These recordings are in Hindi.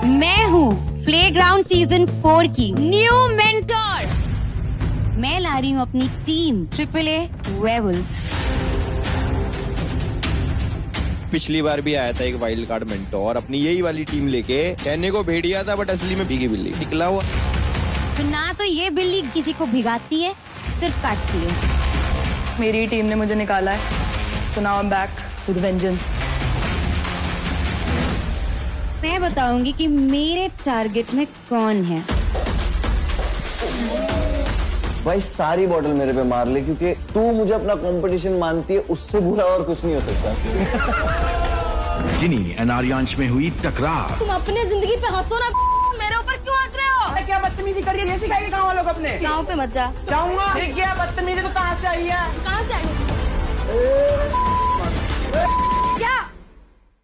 मैं हूँ प्लेग्राउंड सीजन 4 की न्यू मेंटोर। मैं ला रही हूँ अपनी टीम AAA वेयरवुल्व्स। पिछली बार भी आया था एक वाइल्ड कार्ड मेंटोर अपनी यही वाली टीम लेके, कहने को भेड़िया था बट असली में भीगी बिल्ली निकला हुआ। तो ना तो ये बिल्ली किसी को भिगाती है, सिर्फ काटती है। मेरी टीम ने मुझे निकाला है, so now I'm back with vengeance। मैं बताऊंगी कि मेरे टारगेट में कौन है। भाई सारी बॉटल मेरे पे मार ले, क्योंकि तू मुझे अपना कंपटीशन मानती है, उससे बुरा और कुछ नहीं हो सकता। जिनी और आर्यांश में हुई टकरार। तुम अपने जिंदगी पे हंसो ना, मेरे ऊपर क्यों हंस रहे हो? क्या बदतमीजी कर रही है? ये सिखाएगी गाँव वालों को अपने? गाँव पे मत जा। जाऊंगा। देख गया बदतमीजी तो कहाँ से आई है? कहाँ से आई? क्या?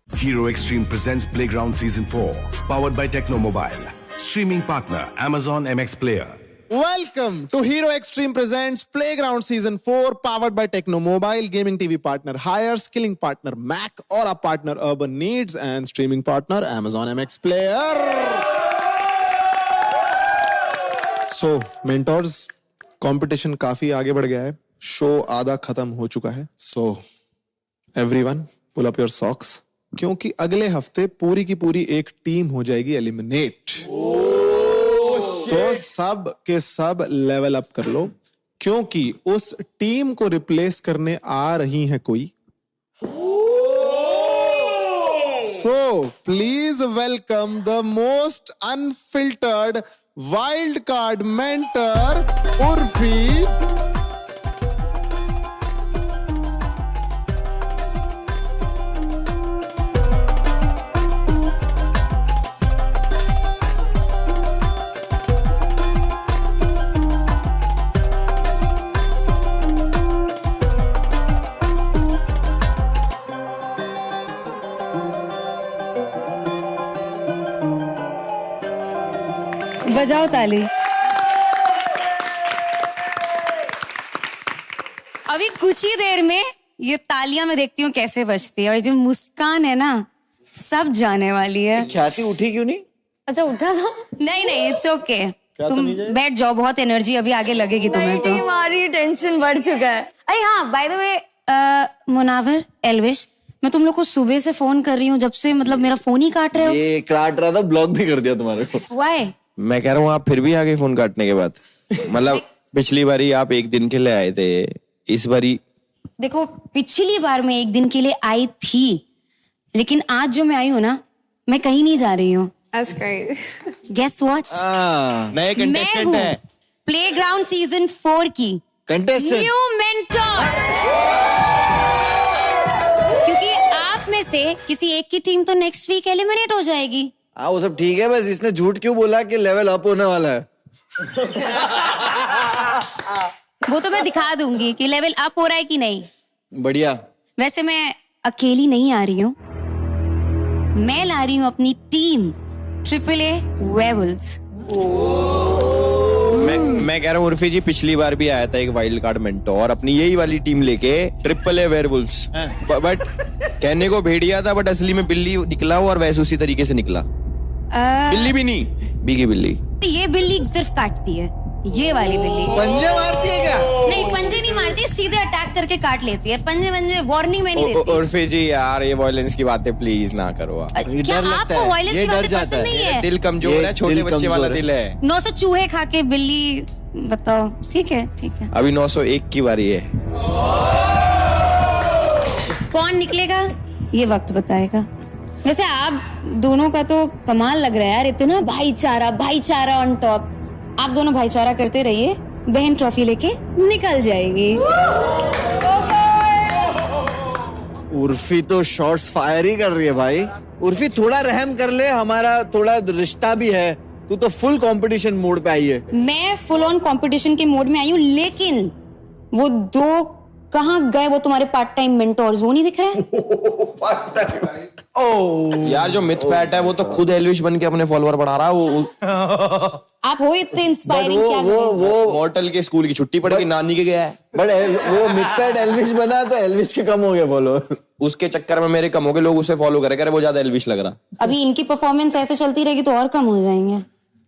Hero Extreme presents Playground Season 4, powered by Techno Mobile. Streaming partner Amazon MX Player. Welcome to Hero Extreme presents Playground Season 4, powered by Techno Mobile, gaming TV partner Hire, skilling partner Mac, और our partner Urban Needs and streaming partner Amazon MX Player. So, mentors, competition काफी आगे बढ़ गया है. शो आधा खत्म हो चुका है. So, everyone, pull up your socks. क्योंकि अगले हफ्ते पूरी की पूरी एक टीम हो जाएगी एलिमिनेट। तो सब के सब लेवल अप कर लो, क्योंकि उस टीम को रिप्लेस करने आ रही है कोई। So please welcome the most unfiltered wild card mentor Urfi. बजाओ ताली। अभी कुछ ही देर में ये तालियां मैं देखती हूँ कैसे बजती है, और जो मुस्कान है ना सब जाने वाली है। ख्याति उठी क्यों नहीं? अच्छा उठा था? नहीं इट्स ओके, तुम बैठ जाओ, बहुत एनर्जी अभी आगे लगेगी तुम्हें। तो हमारी टेंशन बढ़ चुका है। अरे हाँ, by the way Munawar, Elvish, मैं तुम लोग को सुबह से फोन कर रही हूँ, जब से मतलब मेरा फोन ही काट रहे हो। ये काट रहा था, ब्लॉक भी कर दिया तुम्हारे को। Why? मैं कह रहा हूँ आप फिर भी आगे फोन काटने के बाद। मतलब पिछली बारी आप एक दिन के लिए आए थे, इस बारी देखो पिछली बार मैं एक दिन के लिए आई थी, लेकिन आज जो मैं आई हूँ ना, मैं कहीं नहीं जा रही हूँ। That's great. Guess what? नए कंटेस्टेंट है प्लेग्राउंड सीजन 4 की कंटेस्टेंट न्यू मेंटोर। क्योंकि आप में से किसी एक की टीम तो नेक्स्ट वीक एलिमिनेट हो जाएगी। हाँ वो सब ठीक है, बस इसने झूठ क्यों बोला कि लेवल अप होने वाला है? वो तो मैं दिखा दूंगी कि लेवल अप हो रहा है कि नहीं। बढ़िया। वैसे मैं अकेली नहीं आ रही हूँ, मैं ला रही हूँ अपनी टीम AAA वेयरवुल्व्स। मैं कह रहा हूँ उर्फी जी, पिछली बार भी आया था एक वाइल्ड कार्ड मेंटोर अपनी यही वाली टीम लेके, AAA वेयरवुल्व्स, बट कहने को भेड़िया था बट असली में बिल्ली निकला हुआ, और वैसे उसी तरीके से निकला। बिल्ली भी नहीं, भीगी बिल्ली। ये बिल्ली सिर्फ काटती है, ये वाली बिल्ली। पंजे मारती है क्या? नहीं, पंजे नहीं मारती, सीधे अटैक करके काट लेती है। पंजे वार्निंग में नहीं देती। उर्फी जी यार, ये वायलेंस की बातें प्लीज ना करो आप। क्या आपको वायलेंस की बातें पसंद नहीं है? दिल कमजोर है, छोटे बच्चे वाला दिल है। 900 चूहे खा के बिल्ली, बताओ। ठीक है अभी 901 की बारी है। कौन निकलेगा ये वक्त बताएगा। वैसे आप दोनों का तो कमाल लग रहा है यार, इतना भाईचारा ऑन टॉप। आप दोनों भाईचारा करते रहिए, बहन ट्रॉफी लेके निकल जाएगी। उर्फी तो शॉट्स फायर ही कर रही है भाई। उर्फी थोड़ा रहम कर ले, हमारा थोड़ा रिश्ता भी है। तू तो फुल कंपटीशन मोड पे आई है। मैं फुल ऑन कंपटीशन के मोड में आई हूँ, लेकिन वो दो कहाँ गए? वो तुम्हारे पार्ट टाइम मेंटोर्स, वो नहीं दिख रहे? यार जो मिथ फैट है वो तो खुद एल्विश बन के अपने फॉलोअर बढ़ा रहा है। वो आप हो इतने इंस्पायरिंग क्या? वो मॉर्टल के स्कूल की छुट्टी पड़ गई, नानी के गया है। बट वो मिथ फैट एल्विश बना तो एल्विश के कम हो गए फॉलोअर। उसके चक्कर में मेरे कम हो गए, लोग उसे फॉलो करे करे वो ज्यादा एल्विश लग रहा। अभी इनकी परफॉर्मेंस ऐसे चलती रहेगी तो और कम हो जाएंगे।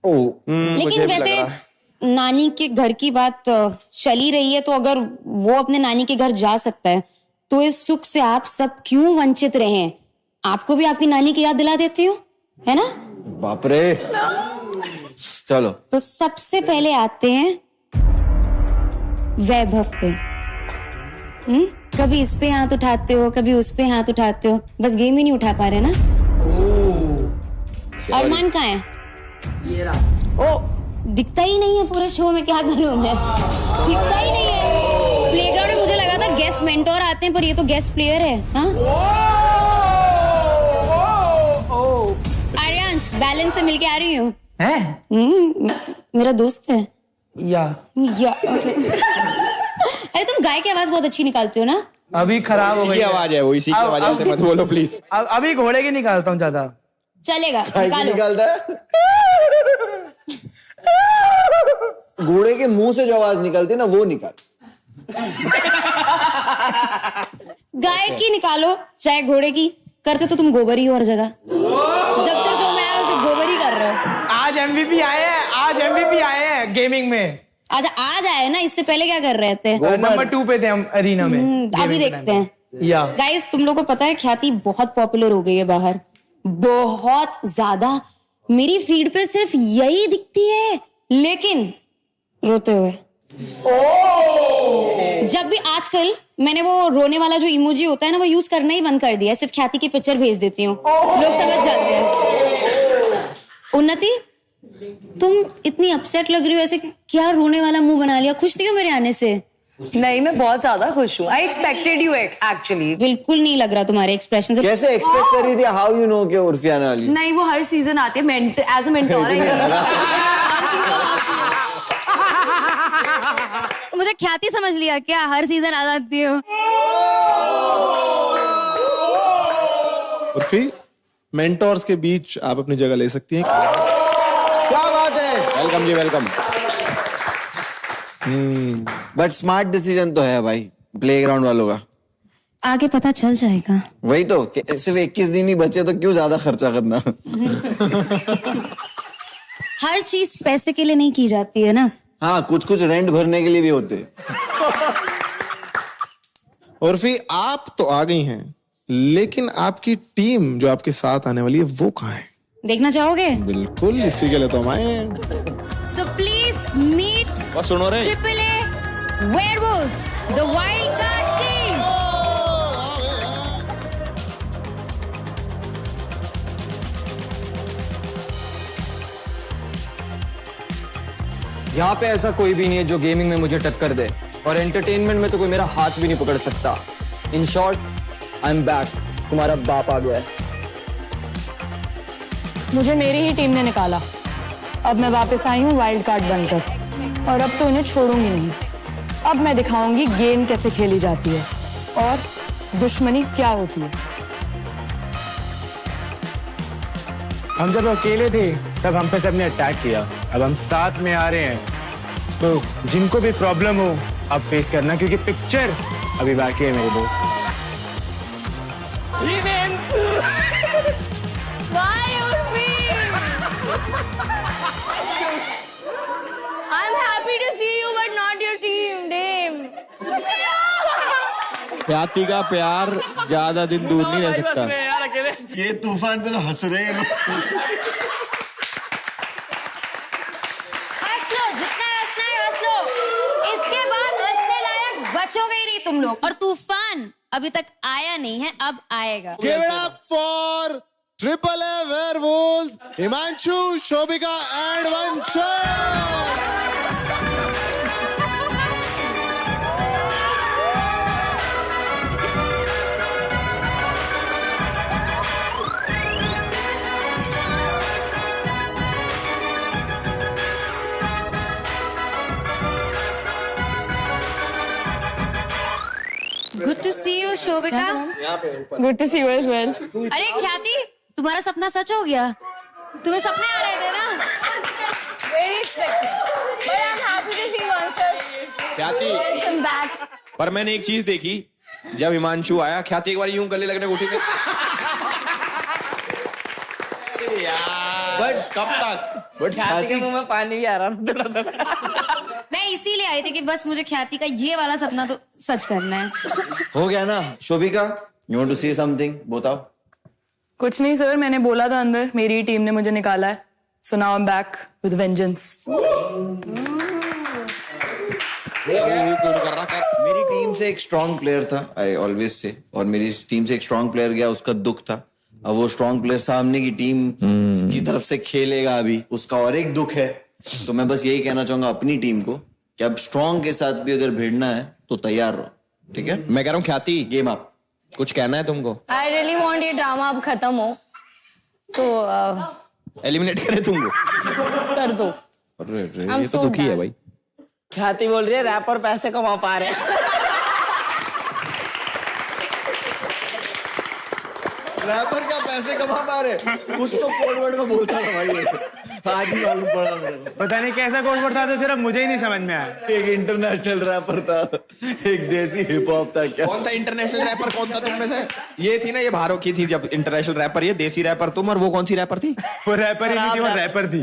मुझे लेकिन भी लग वैसे रहा है। नानी के घर की बात चली रही है, तो अगर वो अपने नानी के घर जा सकता है तो इस सुख से आप सब क्यों वंचित रहे? आपको भी आपकी नानी की याद दिला देती हूँ, है ना? बाप रे, चलो। तो सबसे पहले आते हैं वैभव पे। कभी इस पे हाथ उठाते हो, कभी उस पे हाथ उठाते हो, बस गेम ही नहीं उठा पा रहे ना। अरमान कहाँ है? ये रहा। ओ, दिखता ही नहीं है पूरे शो में, क्या करूं मैं? दिखता ही नहीं है। प्लेग्राउंड में मुझे लगा था गेस्ट मेंटोर आते हैं, पर ये तो गेस्ट प्लेयर है। हाँ? आर्यांश, बैलेंस से मिलके आ रही हूँ। मेरा दोस्त है। या ओके। अरे तुम गाय की आवाज बहुत अच्छी निकालते हो ना? अभी खराब हो गई इसी की आवाज है वो, इसी की आवाज से मत बोलो प्लीज। अभी घोड़े की निकालता हूँ ज्यादा। चलेगा, निकालता निकालो। है घोड़े के मुंह से जो आवाज निकलती है ना, वो निकाल। गाय की निकालो चाहे घोड़े की, करते तो तुम गोबर ही हो हर जगह। जब से शो में आया उसे गोबर ही कर रहे हो। आज एमवीपी आए हैं गेमिंग में। आज आए ना, इससे पहले क्या कर रहे थे? नंबर 2 पे थे हम अरीना में। अभी देखते हैं। या गाइस, तुम लोगों को पता है ख्याति बहुत पॉपुलर हो गई है बाहर, बहुत ज्यादा। मेरी फीड पे सिर्फ यही दिखती है, लेकिन रोते हुए। जब भी आजकल मैंने वो रोने वाला जो इमोजी होता है ना, वो यूज करना ही बंद कर दिया है। सिर्फ ख्याति की पिक्चर भेज देती हूँ, लोग समझ जाते हैं। उन्नति, तुम इतनी अपसेट लग रही हो, ऐसे क्या रोने वाला मुंह बना लिया? खुश थी हो मेरे आने से? नहीं, मैं बहुत ज्यादा खुश हूँ। I expected you actually. बिल्कुल नहीं लग रहा तुम्हारे एक्सप्रेशन से। कैसे एक्सपेक्ट कर रही थी? हाउ यू नो कि उर्फी आने वाली? नहीं, वो हर सीजन आती है एज अ मेंटोर। मुझे ख्याति समझ लिया क्या? हर सीजन आ जाती हो। उर्फी, मेंटोर्स के बीच आप अपनी जगह ले सकती हैं। क्या बात है। वेलकम जी, वेलकम। बट स्मार्ट डिसीजन तो है भाई प्लेग्राउंड वालों का। आगे पता चल जाएगा। वही तो, सिर्फ 21 दिन ही बचे तो क्यों ज्यादा खर्चा करना। हर चीज पैसे के लिए नहीं की जाती है ना। हाँ, कुछ कुछ रेंट भरने के लिए भी होते। उर्फी, आप तो आ गई हैं, लेकिन आपकी टीम जो आपके साथ आने वाली है वो कहाँ है? देखना चाहोगे? बिल्कुल, इसी के लिए तो हम आए हैं। So please meet और सुनो रे, AAA Werewolves, the wild card team. यहाँ पे ऐसा कोई भी नहीं है जो गेमिंग में मुझे टक्कर दे, और एंटरटेनमेंट में तो कोई मेरा हाथ भी नहीं पकड़ सकता। In short, I am back. तुम्हारा बाप आ गया है। मुझे मेरी ही टीम ने निकाला, अब मैं वापस आई हूँ वाइल्ड कार्ड बनकर, और अब तो इन्हें छोड़ूंगी नहीं। अब मैं दिखाऊंगी गेम कैसे खेली जाती है और दुश्मनी क्या होती है। हम जब अकेले थे तब हम पे सबने अटैक किया, अब हम साथ में आ रहे हैं, तो जिनको भी प्रॉब्लम हो अब फेस करना, क्योंकि पिक्चर अभी बाकी है मेरे दोस्त। I'm happy to see you, but not your team, damn. ख्याति का प्यार ज्यादा दिन दूर नहीं रह सकता। ये तूफान पे तो हंस रहे हैं लोग। हंस लो, जितना हंसना है हंस लो। इसके बाद हंसने लायक बचोगे ही नहीं तुम लोग। और तूफान अभी तक आया नहीं है, अब आएगा। Give it up for AAA Werewolves, Himanshu, Shobhika and Vanshaj. Good to see you Shobhika. Good to see you as well. अरे ख्याति, तुम्हारा सपना सच हो गया? तुम्हें सपने आ रहे थे ना? Very expected. But I'm happy to see Vanshaj. ख्याति, Welcome back. पर मैंने एक चीज देखी जब हिमांशु आया, ख्याति एक बार यूं गले लगने को उठी थी। बट कब तक? बट ख्याति के मुंह में पानी भी आ रहा था। मैं इसीलिए आई थी कि बस मुझे ख्याति का ये वाला सपना तो सच करना है। हो गया ना Shobhika, you want to say something, बताओ। कुछ नहीं सर, मैंने बोला था अंदर मेरी टीम ने मुझे निकाला है, so now I am back with vengeance. मेरी टीम से एक स्ट्रॉन्ग प्लेयर था, आई ऑलवेज से, और मेरी टीम से एक स्ट्रॉन्ग प्लेयर गया, उसका दुख था। अब वो स्ट्रॉन्ग प्लेयर सामने की टीम की तरफ से खेलेगा, अभी उसका और एक दुख है। तो मैं बस यही कहना चाहूंगा अपनी टीम को कि अब स्ट्रॉन्ग के साथ भी अगर भिड़ना है तो तैयार रहो, ठीक है? मैं कह रहा हूँ ख्याति, गेम आप कुछ कहना है तुमको? I really want ये ड्रामा अब खत्म हो, तो एलिमिनेट करे तुमको? कर दो। अरे I'm ये तो so दुखी है bad. भाई। ख्याति बोल रही है रैपर पैसे कमा पा रहे हैं। रैपर क्या पैसे कमा पा रहे? कुछ तो कोड वर्ड में बोलता था भाई, आज ही मालूम पड़ा मेरे को। पता नहीं कैसा कोड वर्ड था, तो सिर्फ मुझे ही नहीं समझ में आया। एक इंटरनेशनल रैपर था, एक देसी हिप हॉप था। क्या कौन था इंटरनेशनल रैपर? कौन था तुम में से? ये थी ना, ये बाहरों की थी जब इंटरनेशनल रैपर, ये देसी रैपर तुम, और वो कौन सी रैपर थी? वो रैपर ही नहीं थी, वो रैपर थी।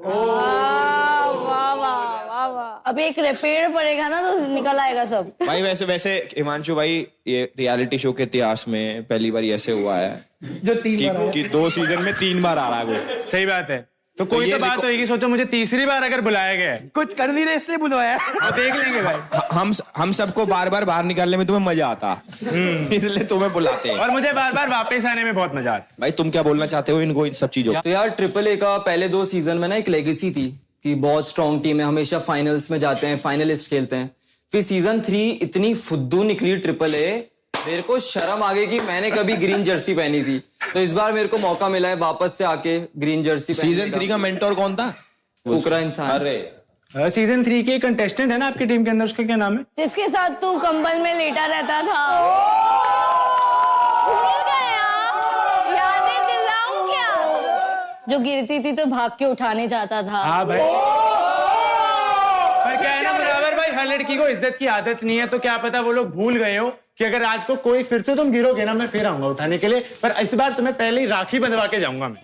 वाह वाह वाह वाह। अब एक पेड़ पड़ेगा ना तो निकल आएगा सब। भाई वैसे हिमांशु भाई, ये रियलिटी शो के इतिहास में पहली बार ऐसे हुआ है जो 3 बार कि 2 सीजन में 3 बार आ रहा है कोई। सही बात है। तो कोई तो बात होगी, सोचो मुझे तीसरी बार अगर बुलाया गया है, कुछ कर नहीं रहे इसलिए बुलवाया। तो देख लेंगे भाई। हम सबको बार बार बाहर निकालने में तुम्हें मजा आता, इसलिए तुम्हें बुलाते हैं। और मुझे बार बार वापस आने में बहुत मजा आता। भाई तुम क्या बोलना चाहते हो इनको, इन सब चीजों? तो यार ट्रिपल ए का पहले 2 सीजन में ना एक लेगेसी थी कि बहुत स्ट्रॉन्ग टीम है, हमेशा फाइनल्स में जाते हैं, फाइनलिस्ट खेलते हैं। फिर सीजन 3 इतनी फुद्दू निकली ट्रिपल ए, मेरे को शर्म आ गई कि मैंने कभी ग्रीन जर्सी पहनी थी। तो इस बार मेरे को मौका मिला है वापस से आके ग्रीन जर्सी। सीजन 3 का मेंटोर कौन था? फुकरा इंसान। अरे सीजन 3 के कंटेस्टेंट है ना आपकी टीम के अंदर, उसका क्या नाम है? जिसके साथ तू कंबल में लेटा रहता था। भूल गया? यादें दिलाऊं क्या? जो गिरती थी तो भाग के उठाने जाता था। हाँ भाई, पर क्या है ना बराबर भाई, हर लड़की को इज्जत की आदत नहीं है, तो क्या पता वो लोग भूल गए हो कि अगर आज को कोई फिर से तुम गिरोगे ना, मैं फिर आऊंगा उठाने के लिए। पर इस बार तुम्हें पहले ही राखी बंधवा के जाऊंगा मैं।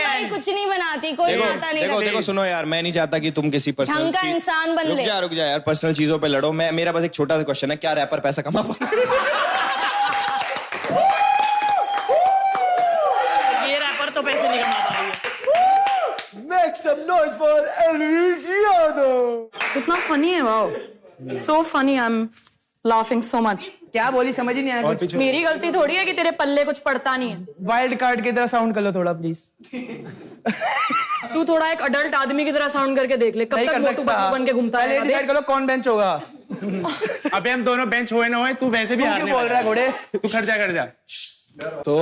भाई कुछ नहीं बनाती, कोई बनाता नहीं। देखो सुनो यार, मैं नहीं चाहता कि तुम किसी पर्सनल ढंग का इंसान बन ले। रुक जा यार, पर्सनल चीजों पे लड़ो। मेरा बस एक छोटा सा क्वेश्चन है, क्या रैपर पैसा कमा पा? ये रैपर तो पैसे नहीं कमा पा रही है। Make some noise for Elvis Yadav। कितना फनी है, wow, so funny, I am laughing so much. क्या बोली समझ ही नहीं आया कुछ। मेरी गलती थोड़ी है कि तेरे पल्ले कुछ पड़ता नहीं है। वाइल्ड कार्ड की तरह साउंड कर लो थोड़ा प्लीज। तू थोड़ा एक अडल्ट आदमी की तरह साउंड करके देख ले, कब नहीं तक कर मोटू सकता। पतलू बन के घूमता पहले रहेगा। डिसाइड करो कौन बेंच होगा। अबे हम दोनों बेंच हुए ना हुए, तू वैसे भी तू हारने क्यों बोल वाला रहा है घोड़े? तू खड़ जा। तो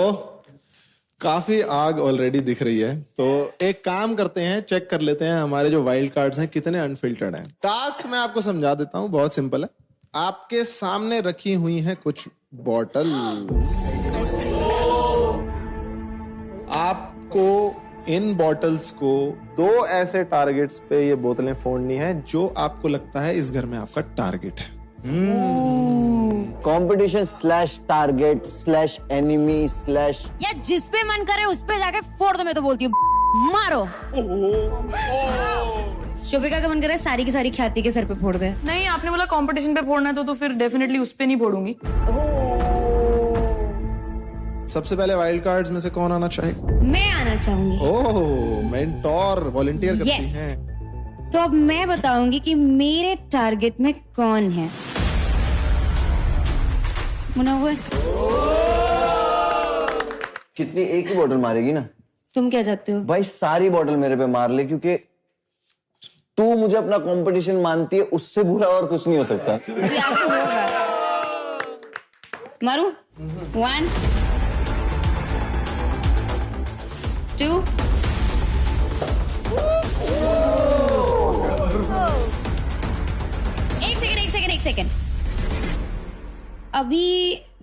काफी आग ऑलरेडी दिख रही है, तो एक काम करते हैं, चेक कर लेते हैं हमारे जो वाइल्ड कार्ड्स हैं कितने अनफिल्टर्ड हैं। टास्क मैं आपको समझा देता हूं, बहुत सिंपल है। आपके सामने रखी हुई हैं कुछ बॉटल्स, आपको इन बॉटल्स को 2 ऐसे टारगेट्स पे ये बोतलें फोड़नी है जो आपको लगता है इस घर में आपका टारगेट है। कंपटीशन / टारगेट / एनिमी / या जिस पे मन करे उस पे जाके फोड़ दो, मैं तो बोलती हूँ मारो। शोभिका का मन कर रहा है सारी की सारी ख्याति के सर पे फोड़ दे। नहीं, आपने बोला कंपटीशन पे फोड़ना है, तो फिर डेफिनेटली उस पे नहीं फोड़ूंगी। सबसे पहले वाइल्ड कार्ड्स में से कौन आना चाहेगा? मैं आना चाहूंगी। ओह, मेंटोर वॉलंटियर करती Yes. हैं। तो अब मैं बताऊंगी कि मेरे टारगेट में कौन है। मुनव्वर, कितनी एक ही बॉटल मारेगी ना? तुम क्या चाहते हो? भाई सारी बॉटल मेरे पे मार ले, क्योंकि तू मुझे अपना कंपटीशन मानती है, उससे बुरा और कुछ नहीं हो सकता। अभी आगे होगा। मारू? 1 2 एक सेकेंड। अभी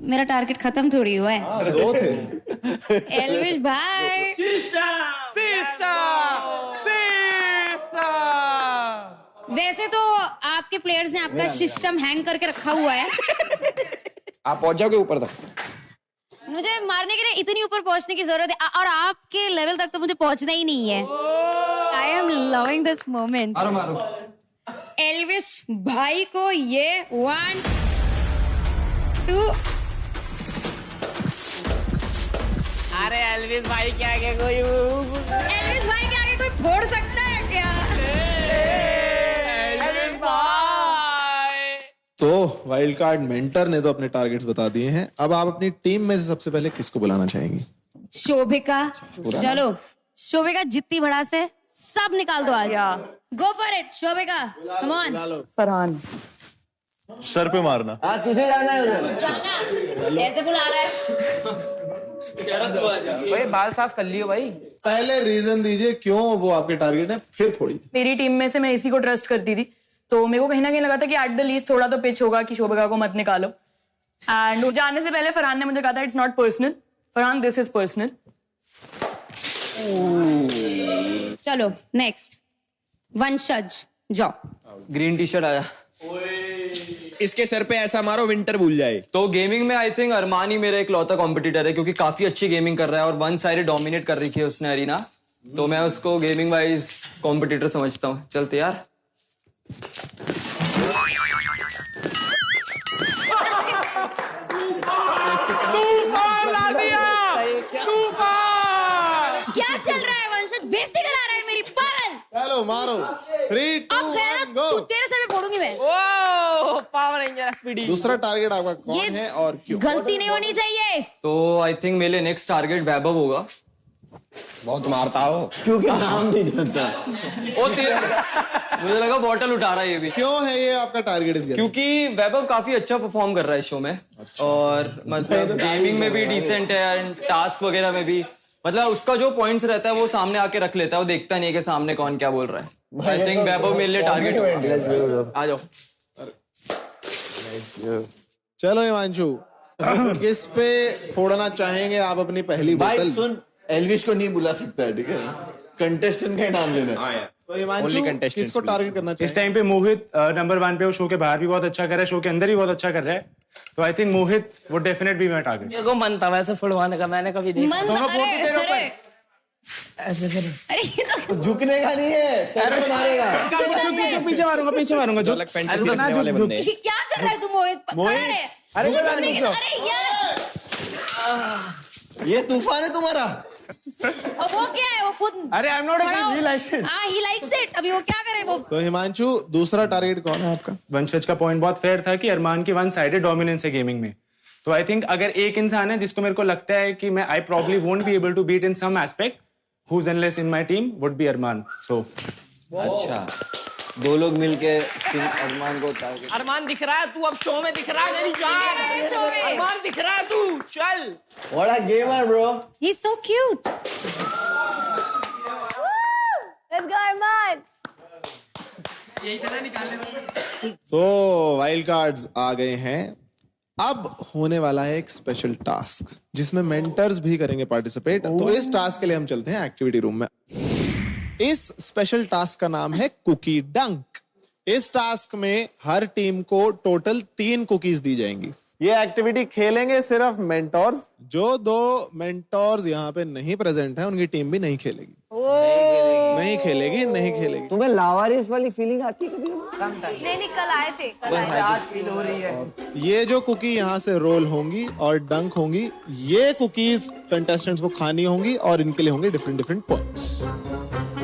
मेरा टारगेट खत्म थोड़ी हुआ है। 2 थे। एल्विश भाई, वैसे तो आपके प्लेयर्स ने आपका सिस्टम हैंग करके रखा हुआ है। आप पहुंच जाओगे ऊपर तक। मुझे मारने के लिए इतनी ऊपर पहुंचने की जरूरत है और आपके लेवल तक तो मुझे पहुंचना ही नहीं है। I am loving this moment. मारो मारो। एल्विश भाई को ये 1 2 अरे एल्विस भाई के आगे कोई फोड़ सकता है क्या? एल्विस भाई। तो वाइल्ड कार्ड मेंटर ने तो अपने टारगेट्स बता दिए हैं। अब आप अपनी टीम में से सबसे पहले किसको बुलाना चाहेंगी? शोभिका। चलो शोभिका, जितनी भड़ास है सब निकाल दो आज। Go for it Shobhika, come on. Farhan. Sir पे मारना। तुझे जाना है उधर। कैसे बुला रहा है? भाई बाल साफ कर लियो भाई। पहले रीजन दीजिए क्यों वो आपके टारगेट है, फिर फोड़िए। मेरी टीम में से मैं इसी को ट्रस्ट करती थी, तो मेरे को कहीं ना कहीं लगा था कि एट द लीस्ट थोड़ा तो पिच होगा कि शोभिका को मत निकालो। एंड जाने से पहले फरहान ने मुझे कहा था it's not personal Farhan, this is personal. चलो नेक्स्ट वंशज जाओ। ग्रीन टी शर्ट आया। इसके सर पे ऐसा मारो विंटर भूल जाए। तो गेमिंग में आई थिंक अरमान ही मेरा इकलौता कॉम्पिटिटर है, क्योंकि काफी अच्छी गेमिंग कर रहा है और वन साइड डोमिनेट कर रही है उसने अरीना। तो मैं उसको गेमिंग वाइज कॉम्पिटिटर समझता हूँ। चलते यार। क्या चल रहा है वंशज? बेइज्जती करा रहा है मेरी, पागल। चलो मारो। 3 2 1 गो। तेरे सर पे फोड़ूंगी मैं। ओ पावर रेंजर स्पीडी। दूसरा टारगेट आपका कौन है और क्यों? गलती नहीं होनी चाहिए। तो आई थिंक मेरे नेक्स्ट टारगेट वैभव होगा। बहुत मारता हो। क्योंकि नाम नहीं जानता। ओ तेरा मुझे लगा बॉटल उठा रहा है ये भी। क्यों है ये आपका टारगेट? इस क्योंकि वैभव काफी अच्छा परफॉर्म कर रहा है इस शो में। और मतलब गेमिंग में भी डिसेंट है एंड टास्क वगैरह में भी, मतलब उसका जो पॉइंट्स रहता है वो सामने आके रख लेता है, वो देखता नहीं है कि सामने कौन क्या बोल रहा है। आई थिंक वैभव मेरे लिए टारगेट। आ जाओ। चलो हिमांशु, किस पे फोड़ना चाहेंगे आप अपनी पहली भाई बोतल? सुन, एल्विश को नहीं बुला सकता है, ठीक है? कंटेस्टेंट का ही नाम लेना है। तो हिमांशु किसको टारगेट करना चाहिए? इस टाइम पे मोहित नंबर 1 पे, वो शो के बाहर भी बहुत अच्छा कर रहा है, शो के अंदर भी बहुत अच्छा कर रहा है। तो आई थिंक मोहित वो डेफिनेट भी मेरा टारगेट। मेरे को मन था वैसे फुड़वाने का, मैंने कभी देखा। ऐसे करो। अरे ये तो झुकने का नहीं है, सर पे मारेगा। पीछे मारूंगा जो अलग फैंटेसी रखने वाले बंदे। क्या कर रहा है तू मोहित? अरे यार ये तूफान है तुम्हारा। अब वो क्या है? वो खुद। अरे I am not against, he likes it. हाँ ही लाइक्स इट। अभी वो क्या करे वो? तो हिमांशु दूसरा टारगेट कौन है आपका? वंशज का पॉइंट बहुत फेयर था कि अरमान की वन साइडेड डोमिनेंस है गेमिंग में। तो आई थिंक अगर एक इंसान है जिसको मेरे को लगता है कि मैं I probably won't be able to beat in some aspect, who's endless in my team would be Arman. So अच्छा, 2 लोग मिलके अरमान को टारगेट। अरमान दिख रहा है तू, अब शो में दिख रहा है मेरी जान। अरमान दिख रहा है तू, चल। What a gamer, bro. He's so cute. Let's go Arman. ये इतना निकालने वाला। तो वाइल्ड कार्ड्स आ गए हैं। अब होने वाला है एक स्पेशल टास्क जिसमें मेंटर्स भी करेंगे पार्टिसिपेट। तो इस टास्क के लिए हम चलते हैं एक्टिविटी रूम में। इस स्पेशल टास्क का नाम है कुकी डंक। इस टास्क में हर टीम को टोटल 3 कुकीज दी जाएंगी। ये एक्टिविटी खेलेंगे सिर्फ मेंटोर्स। जो 2 मेंटोर्स यहाँ पे नहीं प्रेजेंट है उनकी टीम भी नहीं खेलेगी। नहीं खेलेगी। तुम्हें लावारिस वाली फीलिंग आती है कभी? नहीं नहीं, कल आए थे। आज फील हो रही है। ये जो कुकी यहाँ से रोल होंगी और डंक होंगी, ये कुकीज कंटेस्टेंट्स को खानी होंगी और इनके लिए होंगे डिफरेंट पॉइंट्स।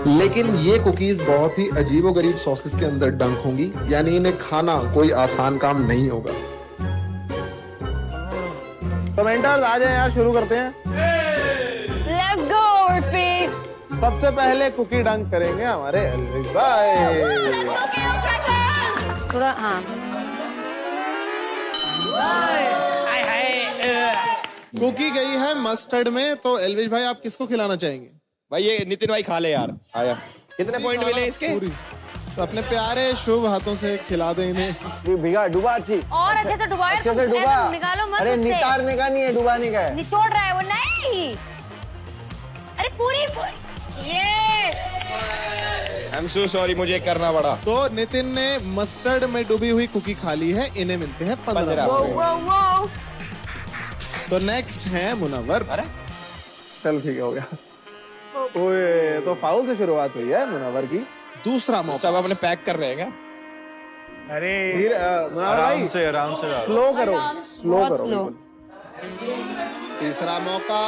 लेकिन ये कुकीज बहुत ही अजीबोगरीब सॉसेस के अंदर डंक होंगी, यानी इन्हें खाना कोई आसान काम नहीं होगा। तो मेंटर्स आ जाएं यार, शुरू करते हैं। Let's go Urfi. सबसे पहले कुकी डंक करेंगे हमारे एल्विश भाई। थोड़ा हाँ। कुकी गई है मस्टर्ड में। तो एल्विश भाई आप किसको खिलाना चाहेंगे? भाई ये नितिन भाई खा ले यार। आया। कितने पॉइंट मिले इसके? तो अपने प्यारे शुभ हाथों से खिला दे इन्हें। भिगा डुबा अच्छी और अच्छे से डुबाओ, अच्छे से डुबा। निकालो मत अरे उससे। नितारने का नहीं है, डुबाने का है। निचोड़ रहा है वो। नहीं, अरे पूरी ये I'm so sorry, मुझे करना पड़ा। तो नितिन ने मस्टर्ड में डूबी हुई कुकी खा ली है, इन्हें मिलते हैं 15 पॉइंट। तो नेक्स्ट है मुनव्वर। चल ठीक है, हो गया। ओए, तो फाउल से शुरुआत हुई है मुनव्वर की। दूसरा मौका। सब अपने पैक कर रहे हैं क्या? अरे आराम से स्लो करो, स्लो बहुत करो स्लो। बिल्कुल। तीसरा मौका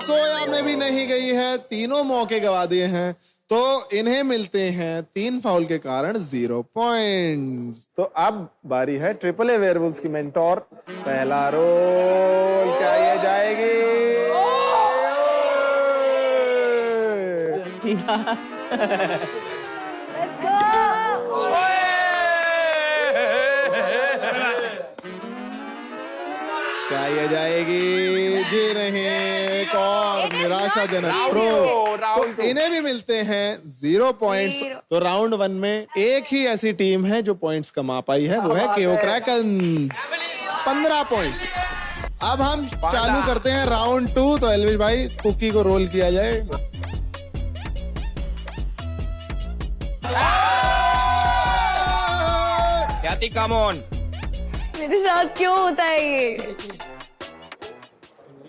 सोया में भी नहीं गई है, तीनों मौके गवा दिए हैं। तो इन्हें मिलते हैं 3 फाउल के कारण 0 पॉइंट्स। तो अब बारी है ट्रिपल ए वेयरवुल्व्स की मेंटोर। पहला रोल, क्या ये जाएगी? क्या ये जाएगी? जी नहीं, एक और निराशाजनक थ्रो। तो इन्हें भी मिलते हैं 0 पॉइंट्स। तो राउंड 1 में एक ही ऐसी टीम है जो पॉइंट्स कमा पाई है, वो है केओ क्रैकन्स, 15 पॉइंट। अब हम चालू करते हैं राउंड 2। तो एल्विश भाई, कुकी को रोल किया जाए। ख्याति, कम ऑन। मेरे साथ क्यों होता है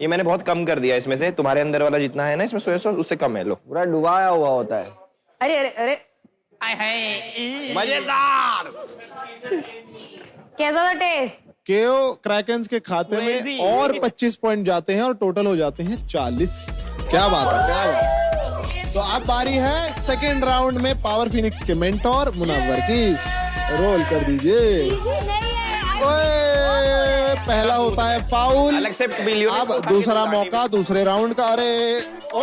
ये मैंने बहुत कम कर दिया इसमें से। तुम्हारे अंदर वाला जितना है ना इसमें सोया सॉस, उससे कम है। लो, पूरा डुबाया हुआ होता है। अरे अरे अरे, मजेदार। कैसा था टेस्ट? केओ क्रैकन्स के खाते में और 25 पॉइंट जाते हैं और टोटल हो जाते हैं 40। क्या बात है, क्या बात है। तो अब बारी है सेकेंड राउंड में पावर फिनिक्स के मेंटोर मुनव्वर की। रोल कर दीजिए। ओए, पहला होता है फाउल। अब दूसरा मौका दूसरे राउंड का। अरे ओ,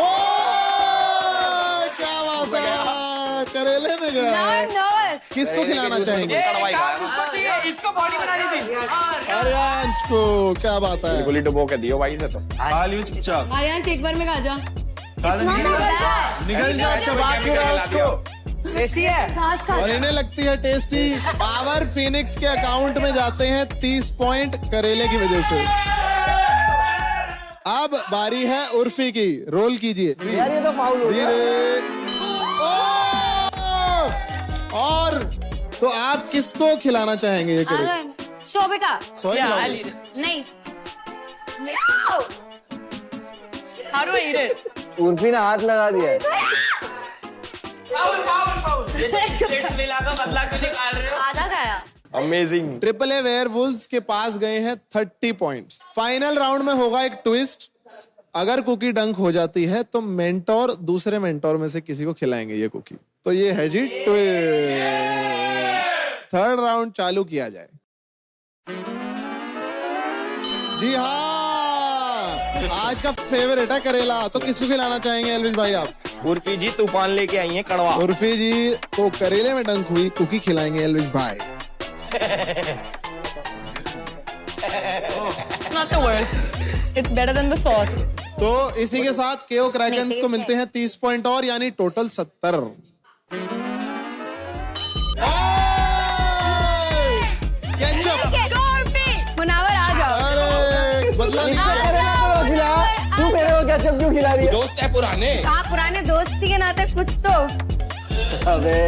क्या बात है, करेले में गया। किसको खिलाना चाहेंगे? इसको बॉडी बनानी थी। आर्यांश को। क्या बात है, बिल्कुल ही डुबो के दियो भाई से। तो चुपचाप आर्यांश एक बार में खा जा। निकल जाओ, चबा क्यों रहा उसको? टेस्टी है और इन्हें लगती है टेस्टी। पावर फिनिक्स के अकाउंट में जाते हैं 30 पॉइंट करेले की वजह से। अब बारी है उर्फी की। रोल कीजिए। यार ये तो फाउल हो गया। धीरे। और तो आप किसको खिलाना चाहेंगे ये करेले? शोभिका। सॉरी, नहीं, How do I eat it? Urfi ने हाथ लगा दिया है। बदला क्यों निकाल रहे हो? आधा खाया। अमेजिंग। ट्रिपल ए वेयरवुल्व्स के पास गए हैं 30 पॉइंट्स। फाइनल राउंड में होगा एक ट्विस्ट। अगर कुकी डंक हो जाती है तो मेंटोर दूसरे मेंटोर में से किसी को खिलाएंगे ये कुकी। तो ये है जी ट्विस्ट। थर्ड राउंड चालू किया जाए। जी हाँ, आज का फेवरेट है करेला। तो किसको खिलाना चाहेंगे एल्विश भाई आप? उर्फी जी तूफान लेके आई है कड़वा। उर्फी जी को करेले में डंक हुई कुकी खिलाएंगे एल्विश भाई। It's not the worst. It's better than the sauce. तो इसी के साथ केओ क्रैकन्स को मिलते हैं 30 पॉइंट और, यानी टोटल 70। मुनावर आ जाओ। अरे बदला नहीं खिला, तू मेरे को केचप क्यों खिला रही है? दोस्त है पुराने। आप पुराने दोस्ती के नाते कुछ तो। अबे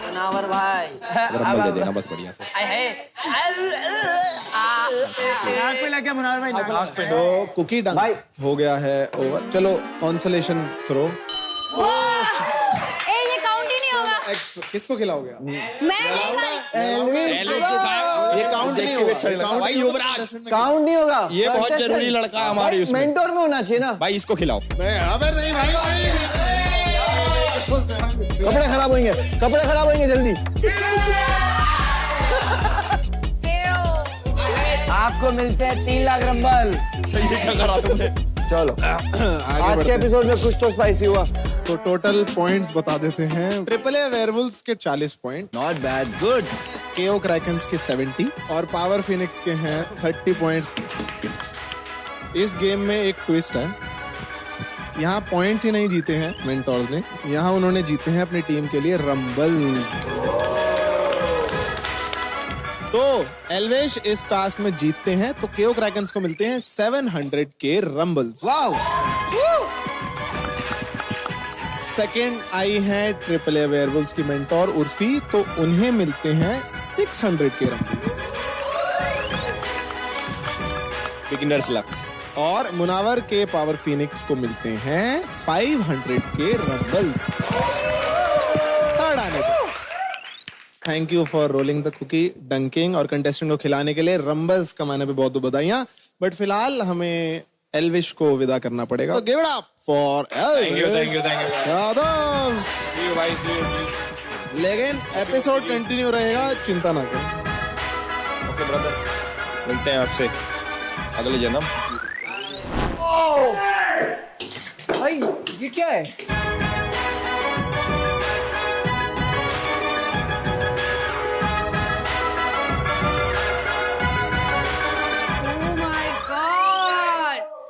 मुनावर भाई दे देना बस बढ़िया से। नाक पे लग गया मुनावर भाई, नाक पे। तो कुकी डंक हो गया है ओवर। चलो कॉन्सोलेशन थ्रो। ये काउंट ही नहीं होगा। एक्स्ट्रा किसको खिलाओगे आप? मैं नहीं खाई। ये काउंट नहीं होगा। भाई युवराज काउंट नहीं होगा। ये बहुत जरूरी लड़का है हमारी उसमें। मेंटोर में होना चाहिए ना भाई, इसको खिलाओ। अबे नहीं भाई, कपड़े खराब होंगे, कपड़े खराब होंगे जल्दी। आपको मिलते हैं 3 लाख रंबल। ये क्या करा तुमने? चलो आगे आज बढ़ते के हैं। एपिसोड में कुछ तो स्पाइसी हुआ। तो टोटल पॉइंट्स बता देते हैं। ट्रिपल ए वेयरवुल्व्स के 40 पॉइंट। Not bad, good. केओ क्रैकन्स के 70 और पावर फिनिक्स के हैं 30 पॉइंट्स। इस गेम में एक ट्विस्ट है। यहाँ पॉइंट्स ही नहीं जीते हैं मेंटोर्स ने, यहाँ उन्होंने जीते हैं अपनी टीम के लिए रंबल्स। तो एल्वेश इस टास्क में जीतते हैं तो केओ क्रैकन्स को मिलते हैं 700 के रंबल्स। वाओ। सेकंड आई हैं ट्रिपल ए वेयरवुल्व्स की मेंटोर उर्फी, तो उन्हें मिलते हैं 600 के रंबल्स। Beginners luck. और मुनावर के पावर फिनिक्स को मिलते हैं 500 के रंबल्स। थर्ड आने को thank you for rolling the cookie, dunking और कंटेस्टेंट को खिलाने के लिए रंबल्स कमाने पे बहुत बधाइयां। बट फिलहाल हमें एल्विश को विदा करना पड़ेगा। Give it up for Elvish Yadav. लेकिन एपिसोड कंटिन्यू रहेगा, चिंता ना करो। ओके ब्रदर, मिलते हैं आपसे अगले जन्म। भाई ये क्या है?